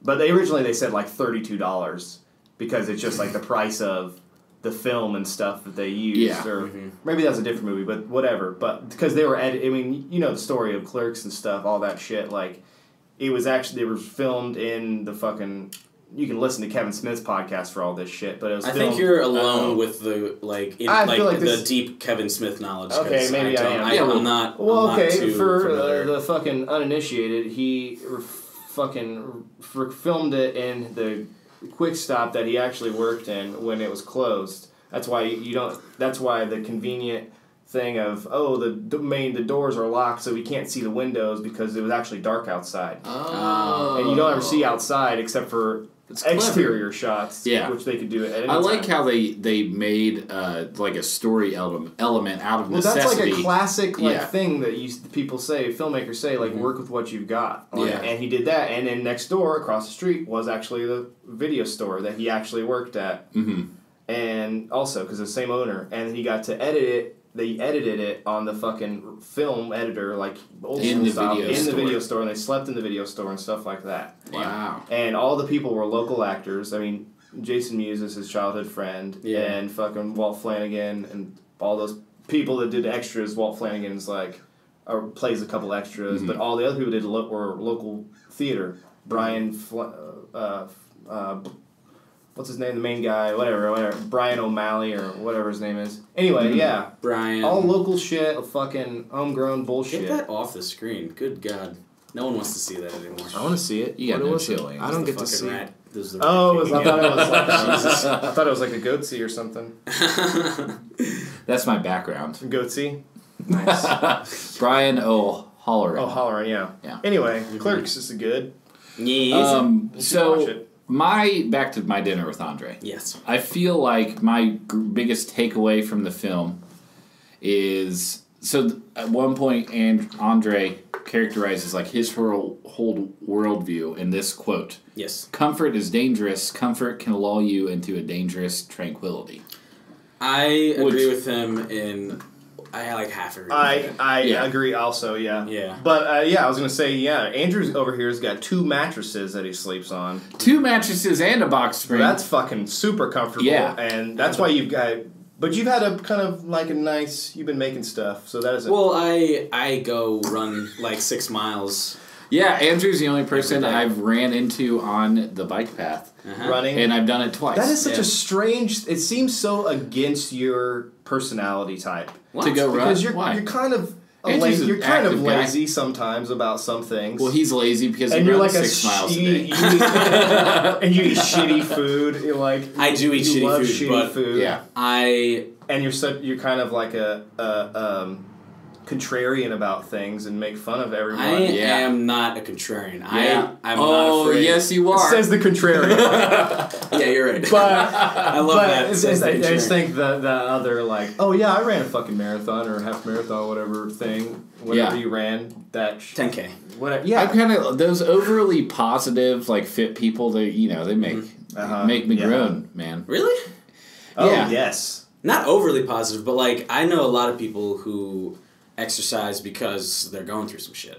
But originally they said $32 because it's just the price of the film and stuff that they used, or maybe that's a different movie, but whatever. But because they were the story of Clerks and stuff, all that shit. It was they were filmed in the fucking. You can listen to Kevin Smith's podcast for all this shit, but it was. I think you're alone with the the deep Kevin Smith knowledge. Okay, maybe I am. I'm not. Well, I'm okay, not too for familiar. the fucking uninitiated, he filmed it in the Quick Stop that he actually worked in when it was closed. That's why you don't. That's why the convenient thing of the doors are locked so we can't see the windows because it was actually dark outside. Oh. And you don't ever see outside except for exterior shots, which they could do at any time. I like how they made a story element out of necessity. That's a classic thing that people say, filmmakers say, work with what you've got. And he did that, and then next door, across the street, was actually the video store that he actually worked at. Mm-hmm. And also, because the same owner, and he got to edit it. They edited it on the fucking film editor, old school style, in the video store, and they slept in the video store and stuff like that. Wow. And all the people were local actors. I mean, Jason Mewes is his childhood friend, and fucking Walt Flanagan, and all those people that did extras. Walt Flanagan's plays a couple extras, but all the other people did were local theater. Brian, what's his name? The main guy, whatever. Brian O'Malley or whatever his name is. Anyway, Brian. All local shit, fucking homegrown bullshit. Get that off the screen. Good God. No one wants to see that anymore. I want to see it. You got no chilling. I don't get to see it. I thought it was like a goatsy or something. That's my background. Goatsy? Nice. Brian O'Halloran. O'Halloran, yeah. Anyway, Clerks is good. Yes. Watch it. Back to My Dinner with Andre. Yes. I feel like my biggest takeaway from the film is at one point Andre characterizes his whole worldview in this quote. Yes. Comfort is dangerous. Comfort can lull you into a dangerous tranquility. I agree with him I half agree. I agree also, yeah. Yeah. But I was gonna say, Andrew's over here's got 2 mattresses that he sleeps on. 2 mattresses and a box spring. That's fucking super comfortable. Yeah. And that's why you've had a kind of a nice. You've been making stuff, so that is. Well, I go run 6 miles. Yeah, Andrew's the only person I've ran into on the bike path. Running. And I've done it twice. That is such a strange. It seems so against your personality type. What? To go run? Because you're kind of you're kind of lazy sometimes about some things. Well, he's lazy because he runs 6 miles a day. And you eat shitty food. You're I do eat shitty food, yeah. And you're kind of like a contrarian about things and make fun of everyone. I am not a contrarian. Yeah. I'm not afraid. Yes, you are. Says the contrarian. Yeah, you're right. But I love that. I just think the other I ran a fucking marathon or half marathon, whatever thing, whatever you ran. That 10K. Whatever. Yeah. I kind of those overly positive fit people. They make me groan, man. Really? Oh yes. Not overly positive, but I know a lot of people who exercise because they're going through some shit.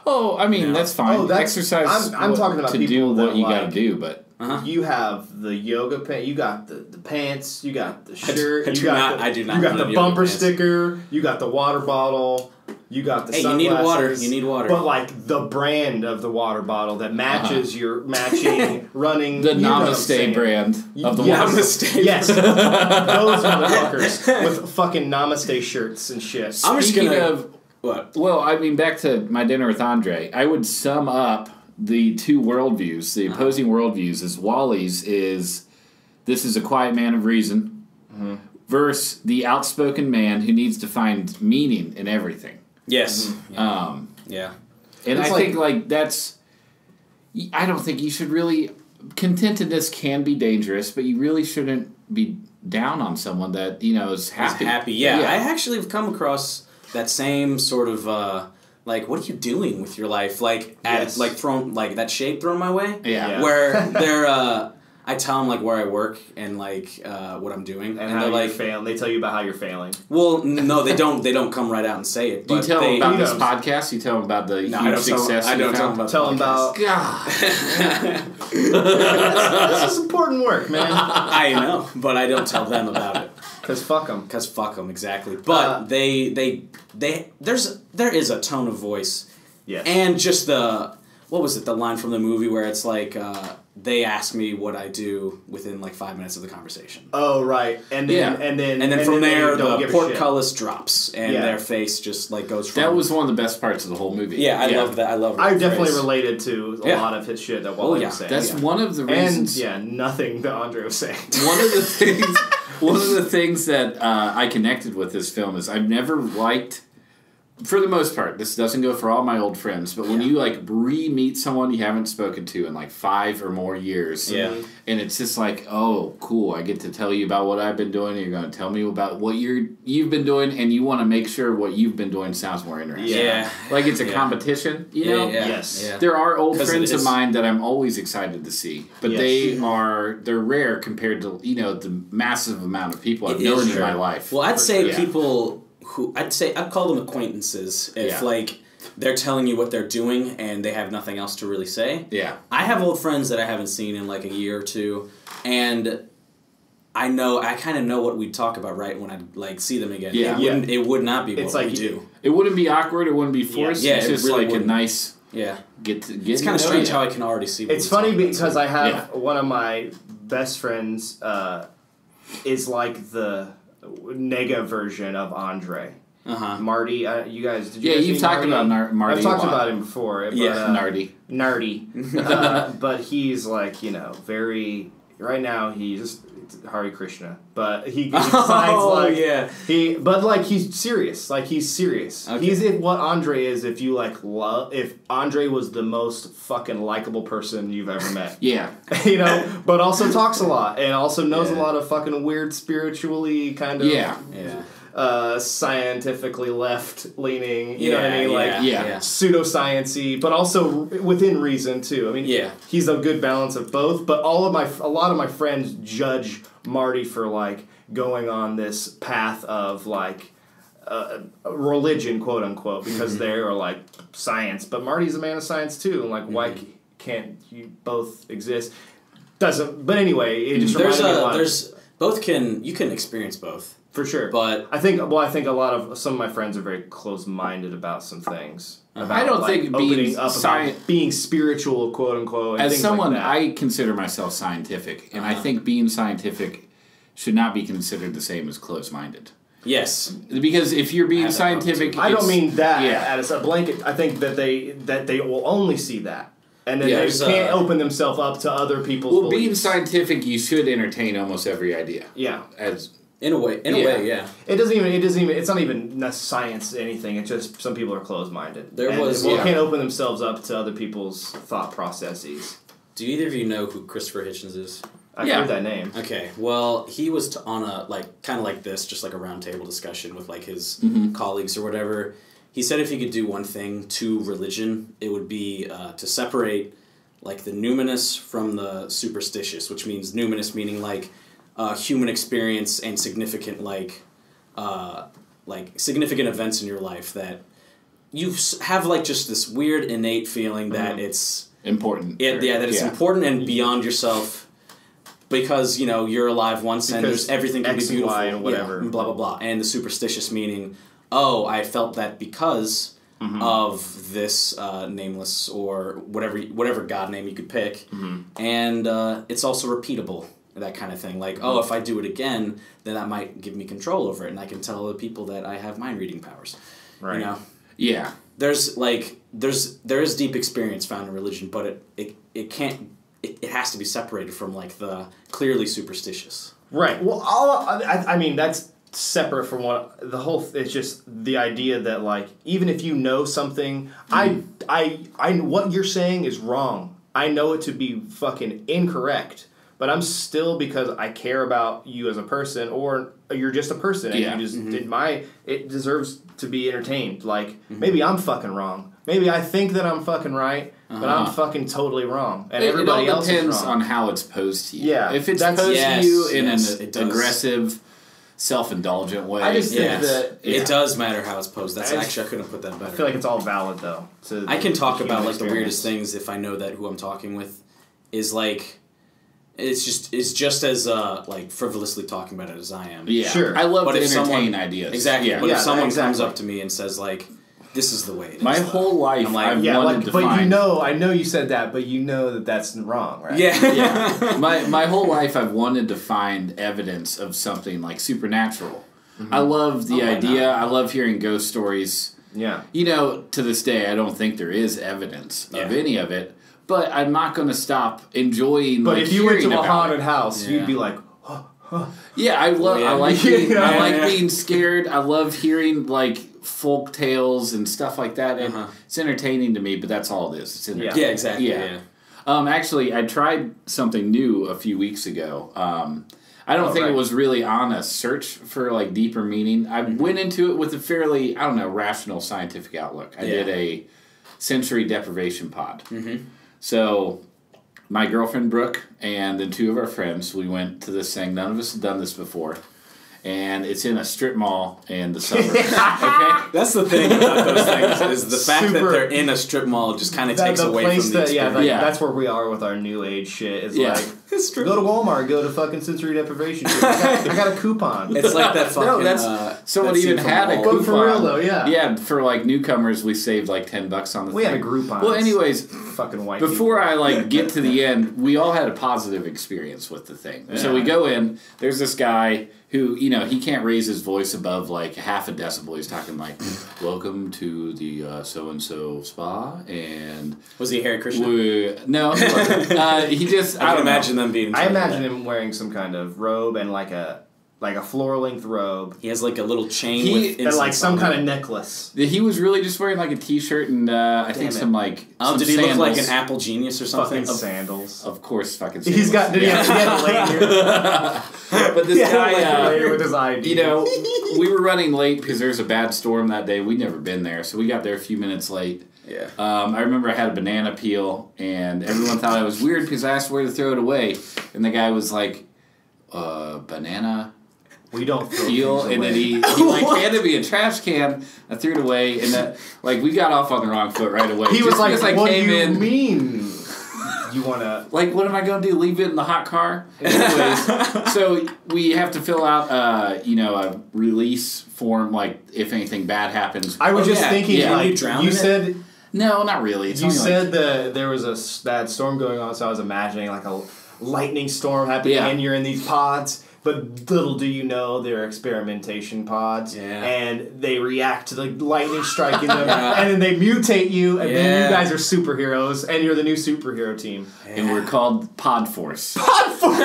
Oh, I mean that's fine. Exercise. I'm talking about to people do what you got to do, but you have the yoga pants, you got the pants, you got the shirt, I do not. You got the bumper sticker, you got the water bottle, you got the sunglasses. You need water. But the brand of the water bottle that matches your matching running. The Namaste brand of the water. Namaste. Yes, those motherfuckers with fucking Namaste shirts and shit. I'm just gonna. What? Well, I mean, back to My Dinner with Andre. I would sum up the 2 worldviews, the opposing worldviews, as Wally's is, this is a quiet man of reason, versus the outspoken man who needs to find meaning in everything. Yes. Mm-hmm. Yeah. And I think, like, that's... I don't think you should really... Contentedness can be dangerous, but you really shouldn't be down on someone that, you know, is happy. Yeah. I actually have come across that same sort of... like, what are you doing with your life? Like, thrown, like, that shade thrown my way? Yeah. Where they're... I tell them, like, where I work and, like, what I'm doing. And how they're like... They tell you about how you're failing. Well, no, they don't. They don't come right out and say it. Do you tell them about this podcast? You tell them about the huge success I don't tell them about Tell them about... God. This is important work, man. I know, but I don't tell them about it. Because fuck them. Because fuck them, exactly. But there is a tone of voice. Yes. And just the... What was it? The line from the movie where it's like... they ask me what I do within like 5 minutes of the conversation. Oh right, and then from there the portcullis drops and their face just like goes from. That was one of the best parts of the whole movie. Yeah, I loved that. I loved. I definitely related to a lot of his shit that Wally was saying. That's one of the reasons. And nothing that Andre was saying. One of the things that I connected with this film is I've never liked. For the most part, this doesn't go for all my old friends, but when you like re-meet someone you haven't spoken to in like 5 or more years, and it's just like, oh, cool, I get to tell you about what I've been doing, and you're going to tell me about what you've been doing, and you want to make sure what you've been doing sounds more interesting. Yeah. Like it's a competition, you know? Yes. Yeah. There are old friends of mine that I'm always excited to see, but they're rare compared to, you know, the massive amount of people I've known in my life. Well, I'd say people... I'd call them acquaintances if like they're telling you what they're doing and they have nothing else to really say. Yeah. I have old friends that I haven't seen in like a year or two, and I kind of know what we'd talk about right when I like see them again. Yeah. It would not be what we do. It wouldn't be awkward. It wouldn't be forced. Yeah, it's just really like a nice get. It's kind of strange how I can already see. It's funny because I have one of my best friends is like the nega version of Andre. Marty, you guys, did you guys you've talked about Marty. I've talked about him before. Nardy. But he's like, you know, very... Right now, he's Hare Krishna. But he signs but like, he's serious. Like, he's serious. Okay. He's what Andre is if you, like, if Andre was the most fucking likable person you've ever met. Yeah. You know? But also talks a lot. And also knows a lot of fucking weird, spiritually kind of... scientifically left-leaning, you know what I mean? Like, pseudoscience-y, but also within reason, too. I mean, he's a good balance of both, but a lot of my friends judge Marty for, like, going on this path of, like, religion, quote-unquote, because they are, like, science. But Marty's a man of science, too, and, like, why can't you both exist? But anyway, it just reminds me a lot. You can experience both. For sure, but I think some of my friends are very close-minded about some things. I don't think being spiritual, quote unquote. As someone, I consider myself scientific, and I think being scientific should not be considered the same as close-minded. Yes, because if you're being scientific, I don't mean that as a blanket. I think that they will only see that. And then they can't open themselves up to other people's beliefs. Being scientific, you should entertain almost every idea. Yeah. In a way, yeah. It doesn't even. It's not even science anything. It's just some people are closed-minded. Can't open themselves up to other people's thought processes. Do either of you know who Christopher Hitchens is? I've heard that name. Okay, well, he was on a kind of like this, just like a roundtable discussion with like his colleagues or whatever. He said if he could do one thing to religion, it would be to separate like the numinous from the superstitious, which means numinous meaning like. Human experience and significant significant events in your life that you have like just this weird innate feeling that it's important. That it's important and beyond yourself because you know you're alive once and there's everything can be beautiful and whatever, blah blah blah. And the superstitious meaning, I felt that because of this nameless or whatever god name you could pick, and it's also repeatable. That kind of thing, like, if I do it again, then that might give me control over it, and I can tell other people that I have mind reading powers. Right. You know? Yeah. There is deep experience found in religion, but it has to be separated from like the clearly superstitious. Right. Well, I mean that's separate from it's just the idea that like even if you know something, I what you're saying is wrong. I know it to be fucking incorrect, but I'm still, because I care about you as a person, or you're just a person and you just did it deserves to be entertained. Like maybe I'm fucking wrong. Maybe I think that I'm fucking right, but I'm fucking totally wrong, and everybody else is wrong. It all depends on how it's posed to you. Yeah, if it's posed to you in an aggressive, self-indulgent way. I just think that it does matter how it's posed. Actually, I couldn't put that better. I feel like it's all valid though. I can talk about like the weirdest things if I know that who I'm talking with is like it's just as like frivolously talking about it as I am. Yeah, sure. I love to entertain ideas. Exactly. Yeah. But if someone comes up to me and says like, "This is the way it is," my whole life I've wanted to find. But I know you said that, but you know that that's wrong, right? Yeah. My whole life I've wanted to find evidence of something like supernatural. I love the idea. I love hearing ghost stories. Yeah. You know, to this day, I don't think there is evidence of any of it, but I'm not going to stop enjoying. But if you went to a haunted house, you'd be like, yeah, I like being scared. I love hearing like folk tales and stuff like that, and it's entertaining to me. But that's all it is. It's entertaining. Yeah, exactly. Yeah. Actually, I tried something new a few weeks ago. I don't think it was really on a search for like deeper meaning. I went into it with a fairly, rational scientific outlook. I did a sensory deprivation pod. So my girlfriend Brooke and then two of our friends, we went to this thing. None of us had done this before. And it's in a strip mall in the suburbs. Okay? That's the thing about those things, is the fact that they're in a strip mall just kind of takes away from the experience. That's where we are with our new age shit. It's like, go to Walmart, go to fucking sensory deprivation shit. I got a coupon. It's like that fucking... someone even had a coupon. But for real though, Yeah, for like newcomers, we saved like $10 on the thing. We had a Groupon. Well, anyways, fucking white before I like get to the end, we all had a positive experience with the thing. Yeah. So we go in, there's this guy who, he can't raise his voice above like half a decibel. He's talking like, "Welcome to the so-and-so spa," and... Was he Hare Krishna? No, he just... I can imagine them being... I imagine him wearing some kind of robe and like a floor-length robe. He has like a little chain with and like some kind of necklace. He was really just wearing like a t-shirt and I think some like some did he sandals. Look like an Apple genius or something? Fucking sandals. Of course, fucking sandals. He's got... Did he have to late here? But this guy... with his ID. We were running late because there was a bad storm that day. We'd never been there, so we got there a few minutes late. Yeah. I remember I had a banana peel, and everyone thought I was weird because I asked where to throw it away, and the guy was like, banana... We don't peel, and then he like handed me a trash can. I threw it away, and we got off on the wrong foot right away. He was like, "What do you mean? You want to like what am I going to do? Leave it in the hot car?" Anyways, so we have to fill out a release form. Like if anything bad happens. I was just thinking, like you said. No, not really. You said that there was a bad storm going on, so I was imagining like a lightning storm happening, and you're in these pods. But little do you know, they're experimentation pods, and they react to the lightning striking them, and then they mutate you, and then you guys are superheroes, and you're the new superhero team. And we're called Pod Force. Pod Force!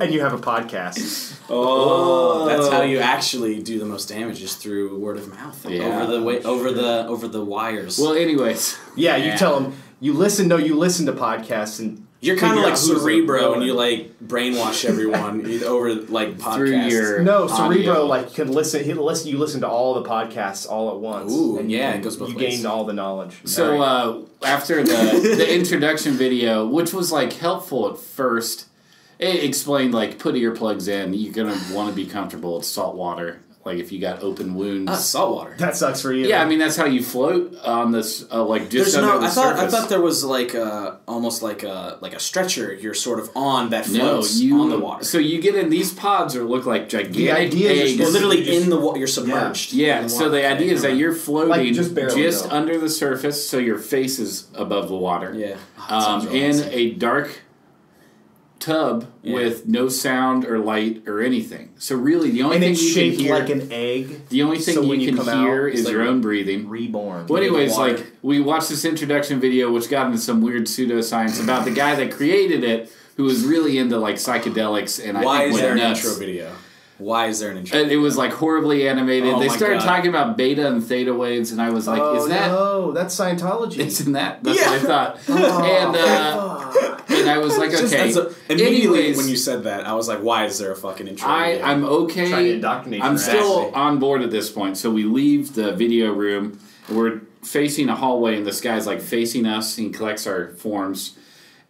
and you have a podcast. Oh, that's how you actually do the most damage, is through word of mouth over the wires. Well, anyways, you tell them you listen to podcasts and. You're kind of like Cerebro, and you like brainwash everyone over like podcasts. Cerebro like can listen. You listen to all the podcasts all at once. Ooh, and it goes both ways. You gain all the knowledge. So after the introduction video, which was like helpful at first, it explained like put earplugs in. You're gonna want to be comfortable. It's salt water. Like if you got open wounds, salt water. That sucks for you. Yeah, I mean that's how you float on this, just under the surface. I thought there was like almost like a stretcher. You're sort of on that floats on the water. So you get in these pods that look like gigantic eggs. You're literally in the water. You're submerged. Yeah. So the idea is that you're floating like just under the surface, so your face is above the water. Yeah. In a dark tub with no sound or light or anything. So really, the only thing you can hear, like an egg. The only thing you can hear is your own breathing. Reborn. Well, anyways, like we watched this introduction video, which got into some weird pseudoscience about the guy that created it, who was really into like psychedelics, and Why I think is there went nuts. an intro video? Why is there an intro? And it was like horribly animated. They started talking about beta and theta waves, and I was like, "Is that? No, that's Scientology." Isn't that? That's what I thought. And I was like, okay. Immediately when you said that, I was like, "Why is there a fucking intro?" I'm okay. Trying to indoctrinate I'm still on board at this point. So we leave the video room. We're facing a hallway, and this guy's like facing us. He collects our forms.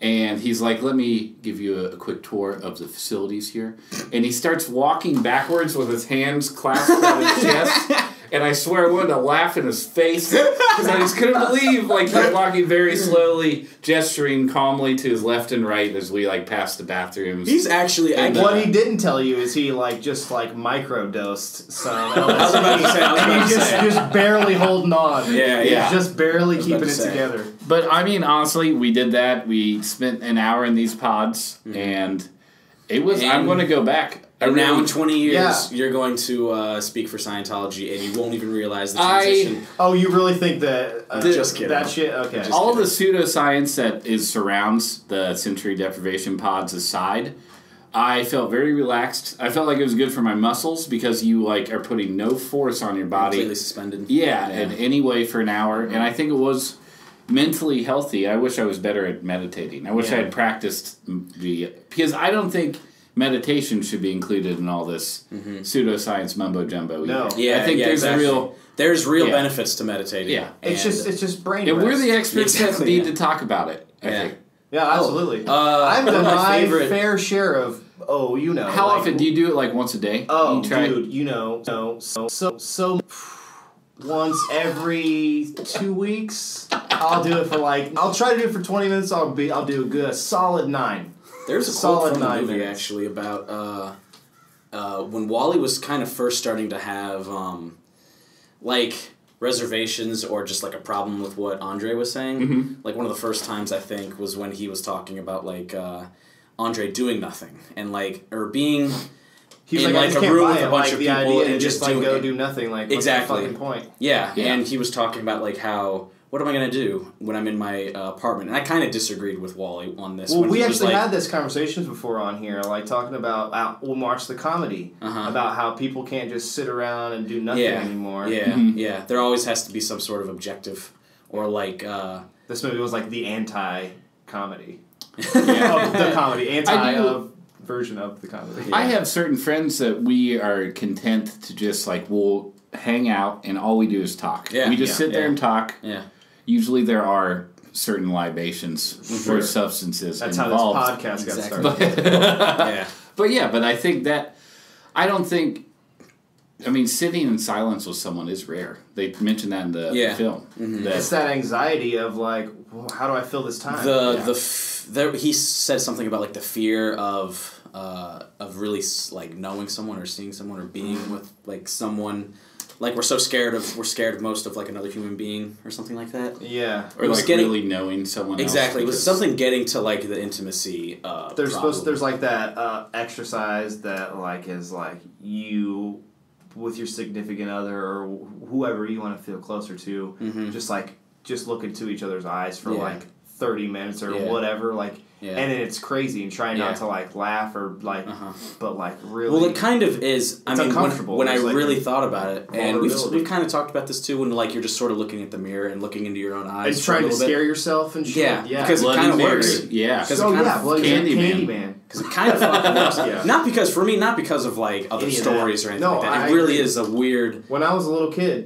And he's like, let me give you a quick tour of the facilities here. And he starts walking backwards with his hands clasped on his chest. And I swear I wanted to laugh in his face because I just couldn't believe, like, he's walking very slowly, gesturing calmly to his left and right as we, like, pass the bathrooms. He's actually... And what he didn't tell you is he, like, just, like, microdosed some LSD. I was about to say. And he's just barely holding on. Yeah. He's just barely keeping it together. But, I mean, honestly, we did that. We spent an hour in these pods, and it was... I'm going to go back. And now in 20 years, you're going to speak for Scientology, and you won't even realize the transition. Oh, you really think that... just kidding. That shit? Okay. All the pseudoscience that surrounds the sensory deprivation pods aside, I felt very relaxed. I felt like it was good for my muscles because you like are putting no force on your body. Completely suspended. Yeah, in any way for an hour. And I think it was mentally healthy. I wish I was better at meditating. I wish I had practiced because I don't think... meditation should be included in all this pseudoscience mumbo jumbo. No, I think there's real benefits to meditating. Yeah, it's just brain. And we're the experts that need to talk about it. I think. Yeah, absolutely. I've done my fair share of. Oh, you know. How often do you do it? Like once a day? Oh, dude, you know, so. Once every 2 weeks, I'll do it for I'll try to do it for 20 minutes. I'll do a solid 9. There's a quote from the movie actually about when Wally was kind of first starting to have reservations or just like a problem with what Andre was saying. Mm-hmm. Like one of the first times I think was when he was talking about Andre doing nothing and being He's in a room with a bunch of people and just go do nothing. Exactly. What's the fucking point? Yeah, and he was talking about how. What am I going to do when I'm in my apartment? And I kind of disagreed with Wally on this. Well, we actually had this conversations before on here, talking about we'll watch the comedy about how people can't just sit around and do nothing anymore. Yeah, yeah. There always has to be some sort of objective, or this movie was the anti-comedy. The comedy version of the comedy. Yeah. I have certain friends that we are content to just we'll hang out and all we do is talk. Yeah, we just sit there and talk. Yeah. Usually there are certain libations or substances That's involved. How this podcast got started. But I think that... I don't think... I mean, sitting in silence with someone is rare. They mentioned that in the film. Mm-hmm. It's that anxiety of how do I fill this time? He said something about the fear of really knowing someone or seeing someone or being with someone... we're scared of most of another human being or something like that. Yeah. Or really knowing someone else. Exactly. It was something getting to the intimacy. There's that exercise that is you with your significant other or whoever you want to feel closer to, just look into each other's eyes for 30 minutes or whatever, and then it's crazy and try not to laugh or but really. Well, it kind of is. I mean, uncomfortable. When I really thought about it, and we've kind of talked about this too, when you're just sort of looking at the mirror and looking into your own eyes, and trying to scare yourself and shit. Yeah, because it kind of works. Yeah, because Candyman. Because it kind of fucking works. Not because of other stories or anything like that. It really is a weird. When I was a little kid,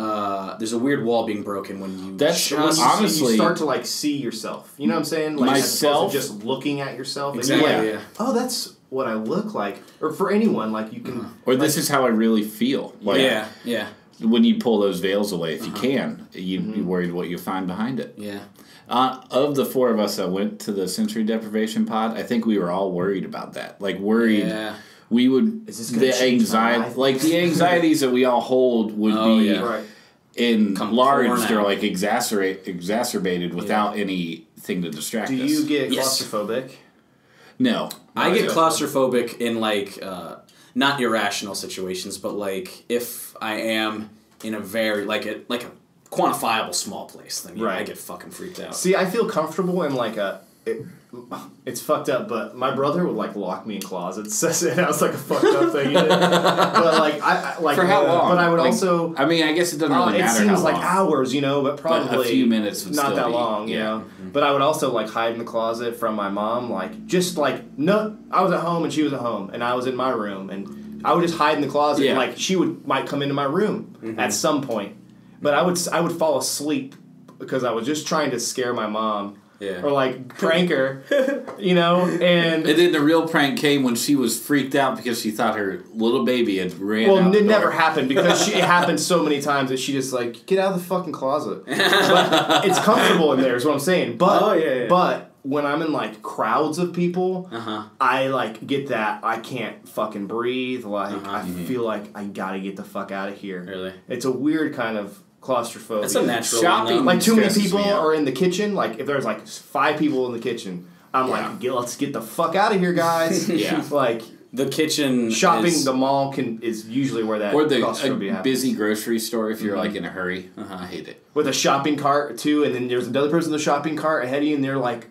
there's a weird wall being broken when you. Honestly, you start to see yourself. You know what I'm saying? Myself, as opposed to just looking at yourself. Exactly. And oh, that's what I look like. Or for anyone, you can. Or this is how I really feel. Yeah. When you pull those veils away, if you can, you'd be worried what you find behind it. Yeah. Of the 4 of us that went to the sensory deprivation pod, I think we were all worried about that. Worried. Yeah. We would the anxieties that we all hold would be enlarged or exacerbated without anything to distract us. Do you get claustrophobic? No. I get claustrophobic in not irrational situations, but if I am in a very a quantifiable small place, then I get fucking freaked out. See, I feel comfortable in it's fucked up, but my brother would like lock me in closets. And that was like a fucked up thing. But like I like for how long? But I would also. I mean, I guess it doesn't really matter. It seems how like long. hours, but probably but a few minutes. Would not still that be, long, you know. Mm-hmm. But I would also like hide in the closet from my mom, no. I was at home and she was at home, and I was in my room, and I would just hide in the closet. Yeah. And, like she might come into my room at some point, but I would fall asleep because I was just trying to scare my mom. Yeah. Or like prank her, and then the real prank came when she was freaked out because she thought her little baby had ran out. Well, it never happened because it happened so many times that she just like, get out of the fucking closet. But it's comfortable in there is what I'm saying. But but when I'm in like crowds of people, I like get that I can't fucking breathe. Like I feel like I gotta get the fuck out of here. Really? It's a weird kind of claustrophobia. It's a natural shopping. Like too many people are in the kitchen. Like if there's like 5 people in the kitchen, I'm like, let's get the fuck out of here, guys. Like the kitchen. Shopping, the mall is usually where that claustrophobia happens. Busy grocery store if you're like in a hurry. I hate it. With a shopping cart too, and then there's another person in the shopping cart ahead of you, and they're like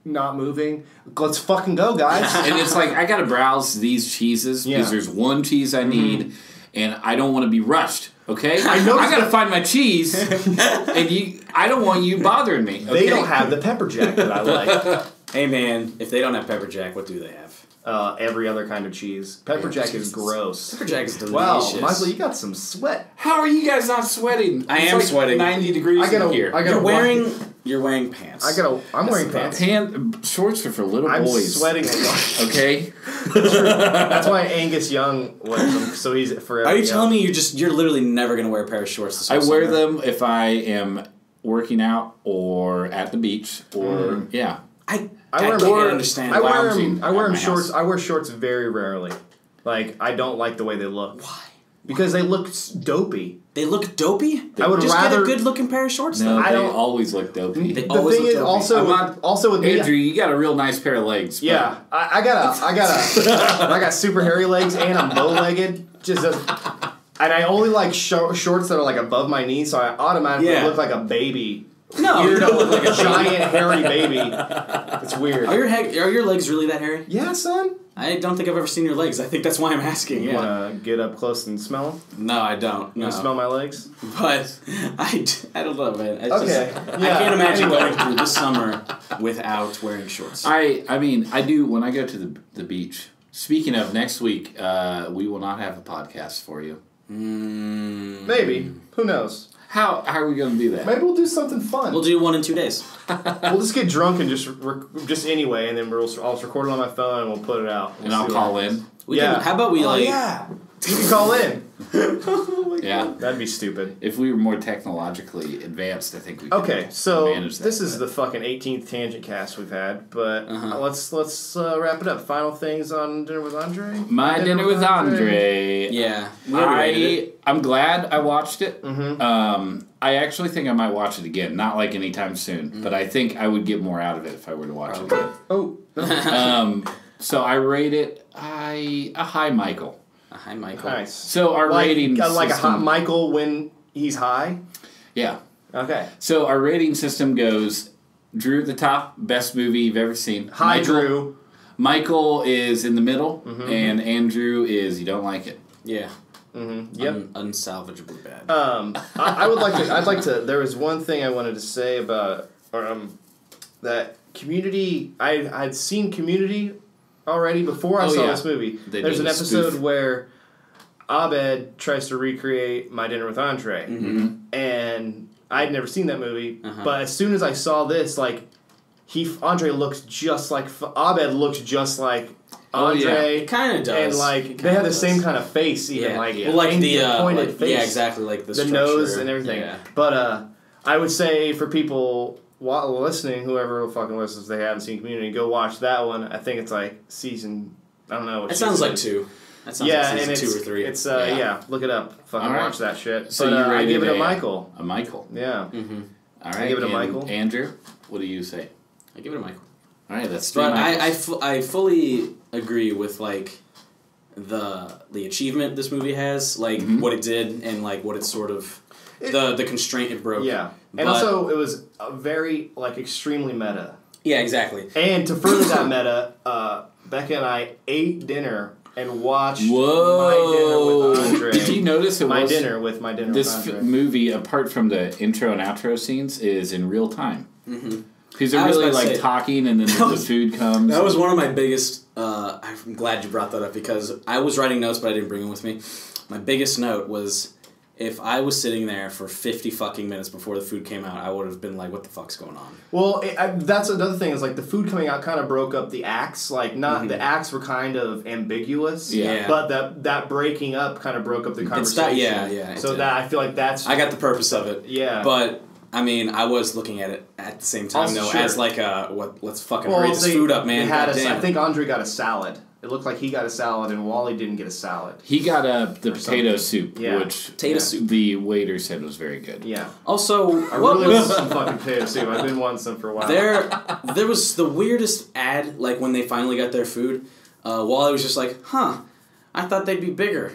not moving. Let's fucking go, guys. And it's like I gotta browse these cheeses because there's one cheese I need, and I don't want to be rushed. Okay, I gotta find my cheese, and I don't want you bothering me. Okay? They don't have the pepper jack that I like. Hey man, if they don't have pepper jack, what do they have? Every other kind of cheese. Pepper jack is gross. Pepper jack is delicious. Wow, Michael, you got some sweat. How are you guys not sweating? I am sweating. 90 degrees in here. You're wearing pants. I'm wearing pants. Shorts are for little boys. I'm sweating a lot. Okay. That's why Angus Young wears them, so he's forever. Are you telling me you're literally never going to wear a pair of shorts this whole wear summer? them if I am working out or at the beach or I wear shorts. House. I wear shorts very rarely. Like I don't like the way they look. Why? Because they look dopey. They look dopey? I would just rather get a good looking pair of shorts. No, though. they always look dopey. The thing is also with Andrew, you got a real nice pair of legs. Yeah, I got super hairy legs and I'm bow legged. And I only like shorts that are like above my knees, so I automatically look like a baby. No, you don't look like a giant hairy baby. It's weird. Are your legs really that hairy? Yeah, son. I don't think I've ever seen your legs. I think that's why I'm asking. You want to get up close and smell them? No, I don't. You want to smell my legs? But I don't know, man. Okay. I can't imagine going through this summer without wearing shorts. I mean, I do when I go to the beach. Speaking of, next week, we will not have a podcast for you. Maybe. Who knows? How are we going to do that? Maybe we'll do something fun. We'll do one in 2 days. We'll just get drunk and just anyway, and then I'll just record it on my phone and we'll put it out. And I'll call in. How about we yeah. You can call in. Yeah. That'd be stupid. If we were more technologically advanced, I think we could manage that. This is the fucking 18th tangent cast we've had, but let's wrap it up. Final things on Dinner with Andre? My Dinner with Andre. Yeah. I'm glad I watched it. Mm-hmm. I actually think I might watch it again. Not like anytime soon, but I think I would get more out of it if I were to watch it again. Oh. So I rate it a high Michael. A high Michael. Nice. So our rating system... Like a high Michael when he's high? Yeah. Okay. So our rating system goes Drew at the top, best movie you've ever seen. Hi, Drew. Michael is in the middle, and Andrew is you don't like it. Yeah. Mm-hmm. Yep. Unsalvageably bad. I would like to. I'd like to. There was one thing I wanted to say about that Community. I'd seen Community already before I saw this movie. There's an episode where Abed tries to recreate My Dinner with Andre, and I'd never seen that movie. But as soon as I saw this, like Andre looks just like Abed looks just like Andre. It kind of does. And like they have the same kind of face, even like the pointed face. Yeah, exactly, like the nose and everything. Yeah. But I would say for people listening, whoever fucking listens, they haven't seen Community, go watch that one. I think it's like season. I don't know. It sounds like 2. That sounds like season 2 or 3. It's look it up. Fucking watch that shit. So but I give it a Michael. A Michael. Yeah. All right. I give it a Michael. Andrew, what do you say? I give it a Michael. All right, that's 3 Michaels. I fully agree with like the achievement this movie has, like what it did, and like what it's sort of the constraint it broke. Yeah, and also it was a very like extremely meta. Yeah, exactly. And to further that meta, Becca and I ate dinner and watched My Dinner with Andre. Did you notice My Dinner with Andre? This movie, apart from the intro and outro scenes, is in real time. Mm-hmm. Because they're really like talking, and then the food comes. That was one of my biggest. I'm glad you brought that up because I was writing notes, but I didn't bring them with me. My biggest note was if I was sitting there for 50 fucking minutes before the food came out, I would have been like, "What the fuck's going on?" Well, that's another thing is like the food coming out kind of broke up the acts. Like the acts were kind of ambiguous. Yeah. But that breaking up kind of broke up the conversation. Yeah. So that I feel like that's. I got the purpose of it. Yeah. But. I mean, I was looking at it at the same time, though, as like let's fucking hurry this food up, man. I think Andre got a salad. It looked like he got a salad, and Wally didn't get a salad. He got the potato soup, which soup. The waiter said was very good. Yeah. Also, I really want some fucking potato soup. I've been wanting some for a while. There was the weirdest ad, like when they finally got their food. Wally was just like, "Huh, I thought they'd be bigger."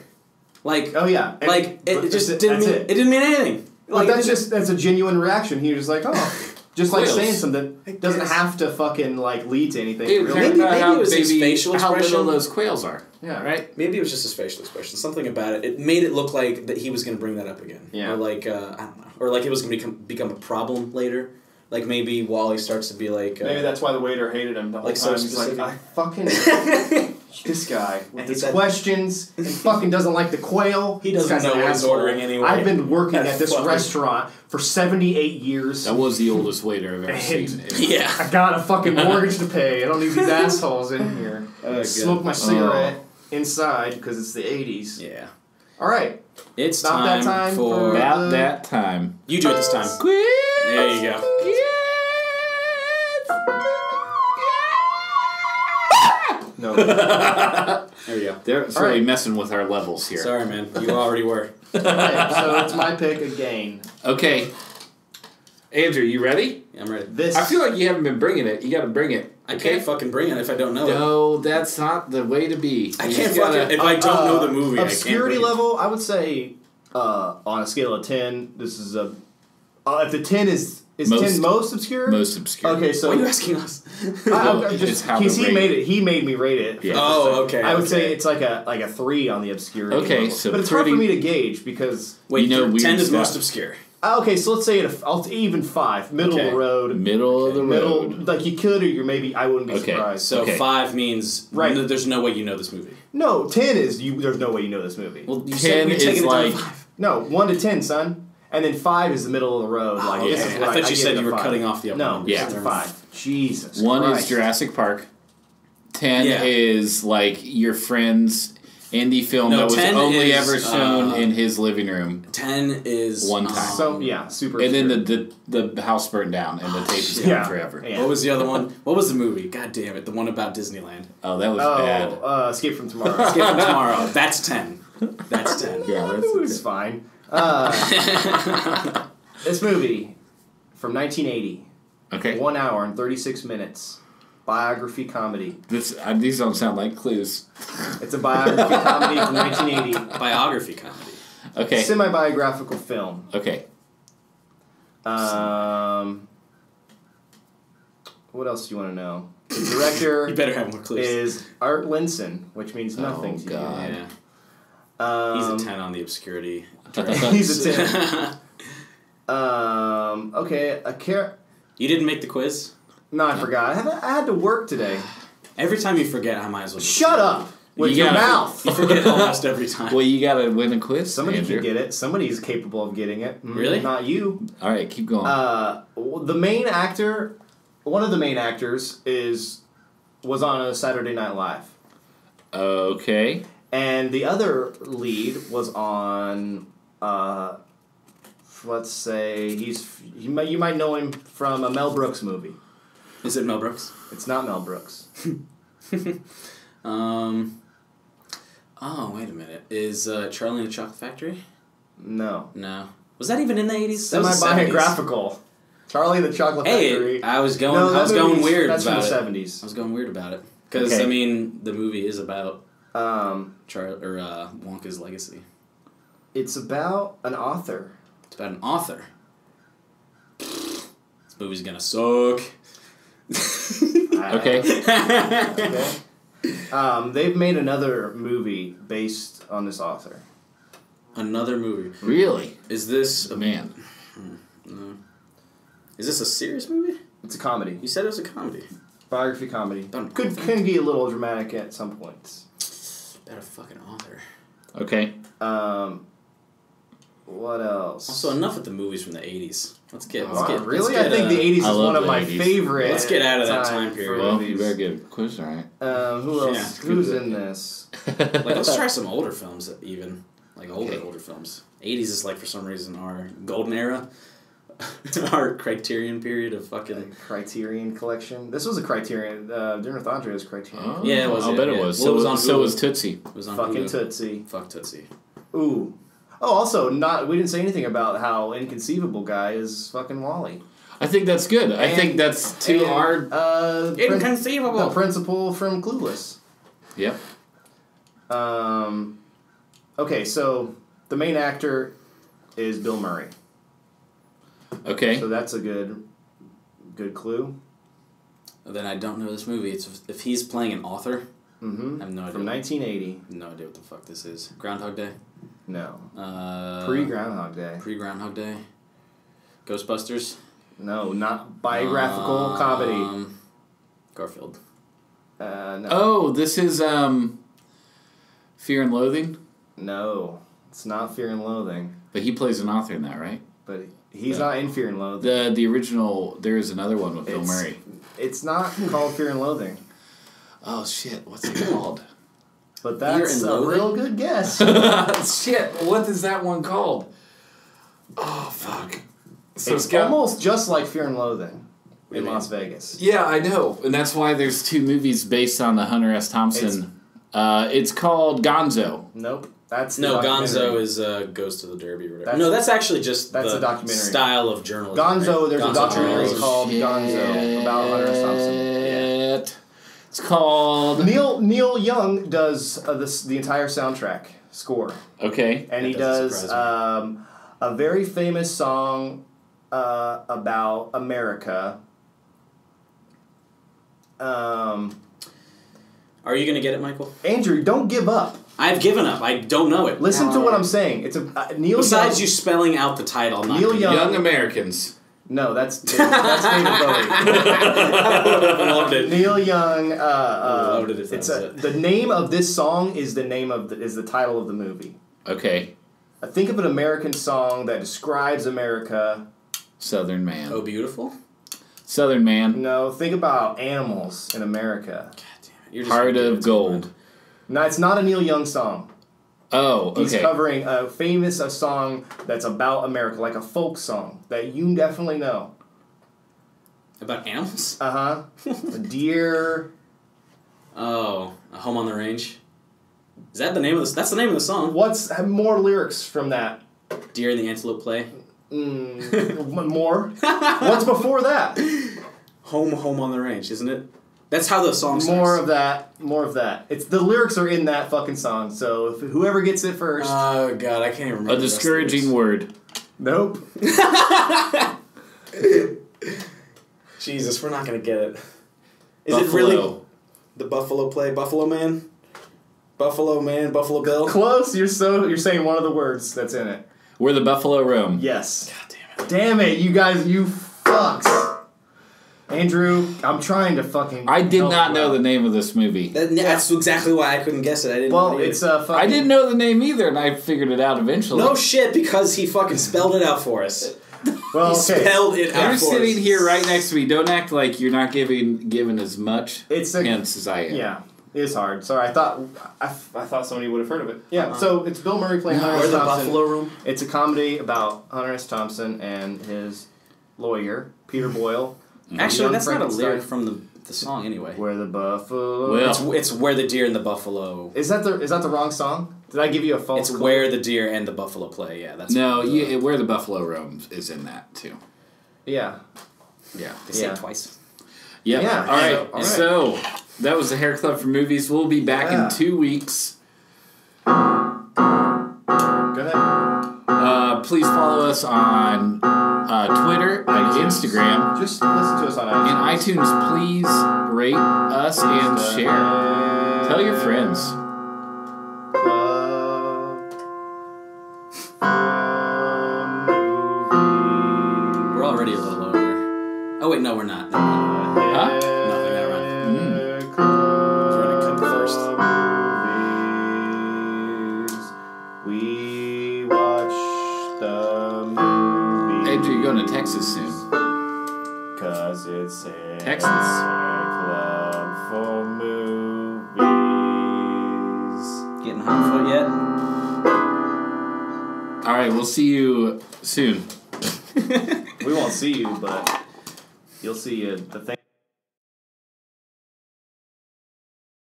Like, oh yeah, like it just didn't mean it didn't mean anything. Like, but that's a genuine reaction. He was like, oh. Just like saying something doesn't have to fucking like lead to anything. Dude, maybe it was his facial expression. How little those quails are. Yeah. Right? Maybe it was just his facial expression. Something about it. It made it look like that he was going to bring that up again. Yeah. Or like, I don't know. Or like it was going to become a problem later. Like maybe Wally starts to be like... maybe that's why the waiter hated him the whole like time. So he's like, I fucking... This guy with his questions, he fucking doesn't like the quail. He doesn't know what he's ordering anyway. I've been working at this restaurant for 78 years. That was the oldest waiter I've ever seen. Yeah. I got a fucking mortgage to pay. I don't need these assholes in here. Smoke my cigarette inside because it's the 80s. Yeah. All right. It's about time that time for... About that time. You do it this time. Quiz! There you go. No. There we go. They're really messing with our levels here. Sorry, man. You already were. Alright, so it's my pick again. Okay. Andrew, you ready? Yeah, I'm ready. I feel like you haven't been bringing it. You got to bring it. I can't fucking bring it if I don't know it. No, that's not the way to be. I can't fucking... If I don't know the movie, obscurity I can't level, I would say on a scale of 10, this is a... if the 10 is 10 most obscure? Most obscure. Okay, so... Why are you asking us? He made me rate it. Yeah. Oh, okay. I would say it's like a 3 on the obscurity Okay, level. so but it's hard for me to gauge because... Wait, 10 is most obscure. Okay, so let's say I'll even 5. Middle of the road. Middle of the road. Like you could or you're maybe... I wouldn't be surprised. So 5 means there's no way you know this movie. No, 10 is... there's no way you know this movie. Well, you 10 is like... No, 1 to 10, son. And then 5 is the middle of the road. Like this is what I thought you said you were cutting off the upper No, numbers. yeah, 5. Jesus 1 Christ. is Jurassic Park. 10 is like your friend's indie film that was only ever shown in his living room. 10 is... one time. So, super And obscure. then the house burned down and the tape is gone forever. Yeah. What was the other one? What was the movie? God damn it. The one about Disneyland. Oh, that was bad. Escape from Tomorrow. Escape from Tomorrow. That's 10. That's 10. Yeah, It was fine. This movie from 1980. Okay. 1 hour and 36 minutes. Biography comedy. These don't sound like clues. It's a biography comedy from 1980. Biography comedy. Okay. Semi-biographical film. Okay. What else do you want to know? The director You better have more clues. is Art Linson, which means nothing to God. you. Yeah. He's a 10 on the obscurity. He's a 10. Okay, You didn't make the quiz? No, I forgot. I had to work today. Every time you forget, I might as well Shut up with your mouth. You forget almost every time. Well, you gotta win a quiz. Somebody Andrew. can get it. Somebody's capable of getting it. Really? Not you. All right, keep going. The main actor, one of the main actors, was on a Saturday Night Live. Okay. And the other lead was on, let's say, you might know him from a Mel Brooks movie. Is it Mel Brooks? It's not Mel Brooks. Oh, wait a minute. Is Charlie and the Chocolate Factory? No. No. Was that even in the 80s? Semi-biographical. Charlie and the Chocolate Factory. Hey, I was going weird about it. That's from the 70s. I was going weird about it. Because, I mean, the movie is about Wonka's legacy. It's about an author. It's about an author. This movie's gonna suck. Okay. Okay. They've made another movie based on this author. Another movie. Really? Is this man? No. Is this a serious movie? It's a comedy. You said it was a comedy. Biography comedy. Can be a little dramatic at some points. About a fucking author. Okay. What else? Also, enough with the movies from the 80s. Really? I think the 80s is one of my favorite. Let's get out of that time period. Well, you better get a quiz, all right. Who else? Yeah, Who's in this? Like, let's try some older films, even. Like, older films. 80s is, like, for some reason, our golden era. Our Criterion period of fucking... Criterion collection. This was a Criterion. Dinner with Andre was Criterion. Oh, yeah, it was. I'll bet it was. Well, so was Tootsie. It was on fucking Hulu. Tootsie. Fuck Tootsie. Ooh. Oh, also, we didn't say anything about how inconceivable guy is fucking Wally. I think that's good. I think that's too hard. Inconceivable. The principal from Clueless. Yep. Okay, so the main actor is Bill Murray. Okay. So that's a good clue. Then I don't know this movie. It's if he's playing an author. Mm-hmm. I have no idea. From 1980. No idea what the fuck this is. Groundhog Day? No. Pre-Groundhog Day. Pre-Groundhog Day. Ghostbusters? No, not biographical comedy. Garfield. No. Oh, this is Fear and Loathing? No, it's not Fear and Loathing. But he plays an author in that, right? But he's not in Fear and Loathing. The original, there is another one with Bill Murray. It's not called Fear and Loathing. Oh, shit. What's it called? But that's a real good guess. Shit. What is that one called? Oh, fuck. So it's almost just like Fear and Loathing in Las Vegas. Yeah, I know. And that's why there's two movies based on the Hunter S. Thompson. It's called Gonzo. Nope. That's Gonzo is Goes to the Derby or whatever. No, that's actually just the a documentary style of journalism. Gonzo, right? There's a documentary called Gonzo about Hunter S. Thompson. Yeah. It's called... Neil Young does the entire soundtrack score. Okay. And he does a very famous song about America. Are you going to get it, Michael? Andrew, don't give up. I've given up. I don't know it. Listen to what I'm saying. It's a Neil. Besides Young, you spelling out the title, I'm not Neil Young Americans. No, that's David Bowie. I loved it. Neil Young. Loved it. The name of this song is the title of the movie. Okay. Think of an American song that describes America. Southern Man. Oh, beautiful. Southern Man. No, think about animals in America. God damn it. Heart of Gold. No, it's not a Neil Young song. Oh, okay. He's covering a song that's about America, like a folk song that you definitely know. About animals? Uh-huh. A deer. Oh, A Home on the Range? Is that the name of this? That's the name of the song. What's more lyrics from that? Deer and the Antelope Play? More? What's before that? Home on the Range, isn't it? That's how the song starts. More of that. It's the lyrics are in that fucking song. So if whoever gets it first. Oh god, I can't even remember. A discouraging word. Nope. Jesus, we're not gonna get it. Is Buffalo. it really the Buffalo Play? Buffalo Man? Buffalo Man? Buffalo Bill? Close. You're saying one of the words that's in it. Where the Buffalo roam. Yes. God damn it. Damn it, you guys, you fucks. Andrew, I'm trying to fucking. I did not know the name of this movie. That's exactly why I couldn't guess it. I didn't. Well, it's fucking. I didn't know the name either, and I figured it out eventually. No shit, because he fucking spelled it out for us. Well, he spelled it out You're for us. sitting here right next to me. Don't act like you're not given as much hints as I am. Yeah, it's hard. Sorry, I thought somebody would have heard of it. Yeah, so it's Bill Murray playing Hunter S. the Thompson. Buffalo Room. It's a comedy about Hunter S. Thompson and his lawyer, Peter Boyle. Actually, that's not a lyric from the song anyway. Where the buffalo. Well, it's Where the Deer and the Buffalo. Is that the wrong song? Did I give you a false? It's Where the Deer and the Buffalo Play. Yeah, that's Where the Buffalo roams is in that too. Yeah. Yeah, they say it twice. Yep. Yeah. All right. So that was the Hair Club for Movies. We'll be back in 2 weeks. Go ahead. Please follow us on Twitter, and Instagram. Just listen to us on iTunes. And iTunes, please rate us and share. Tell your friends. We're already a little over. Oh wait, no, we're not. Huh? Nothing. That run. We're gonna cut the first. We watch the movie. Andrew, you're going to Texas soon. 'Cause it's a Texas club for movies. Getting hot foot yet? All right, we'll see you soon. We won't see you, but you'll see the thing.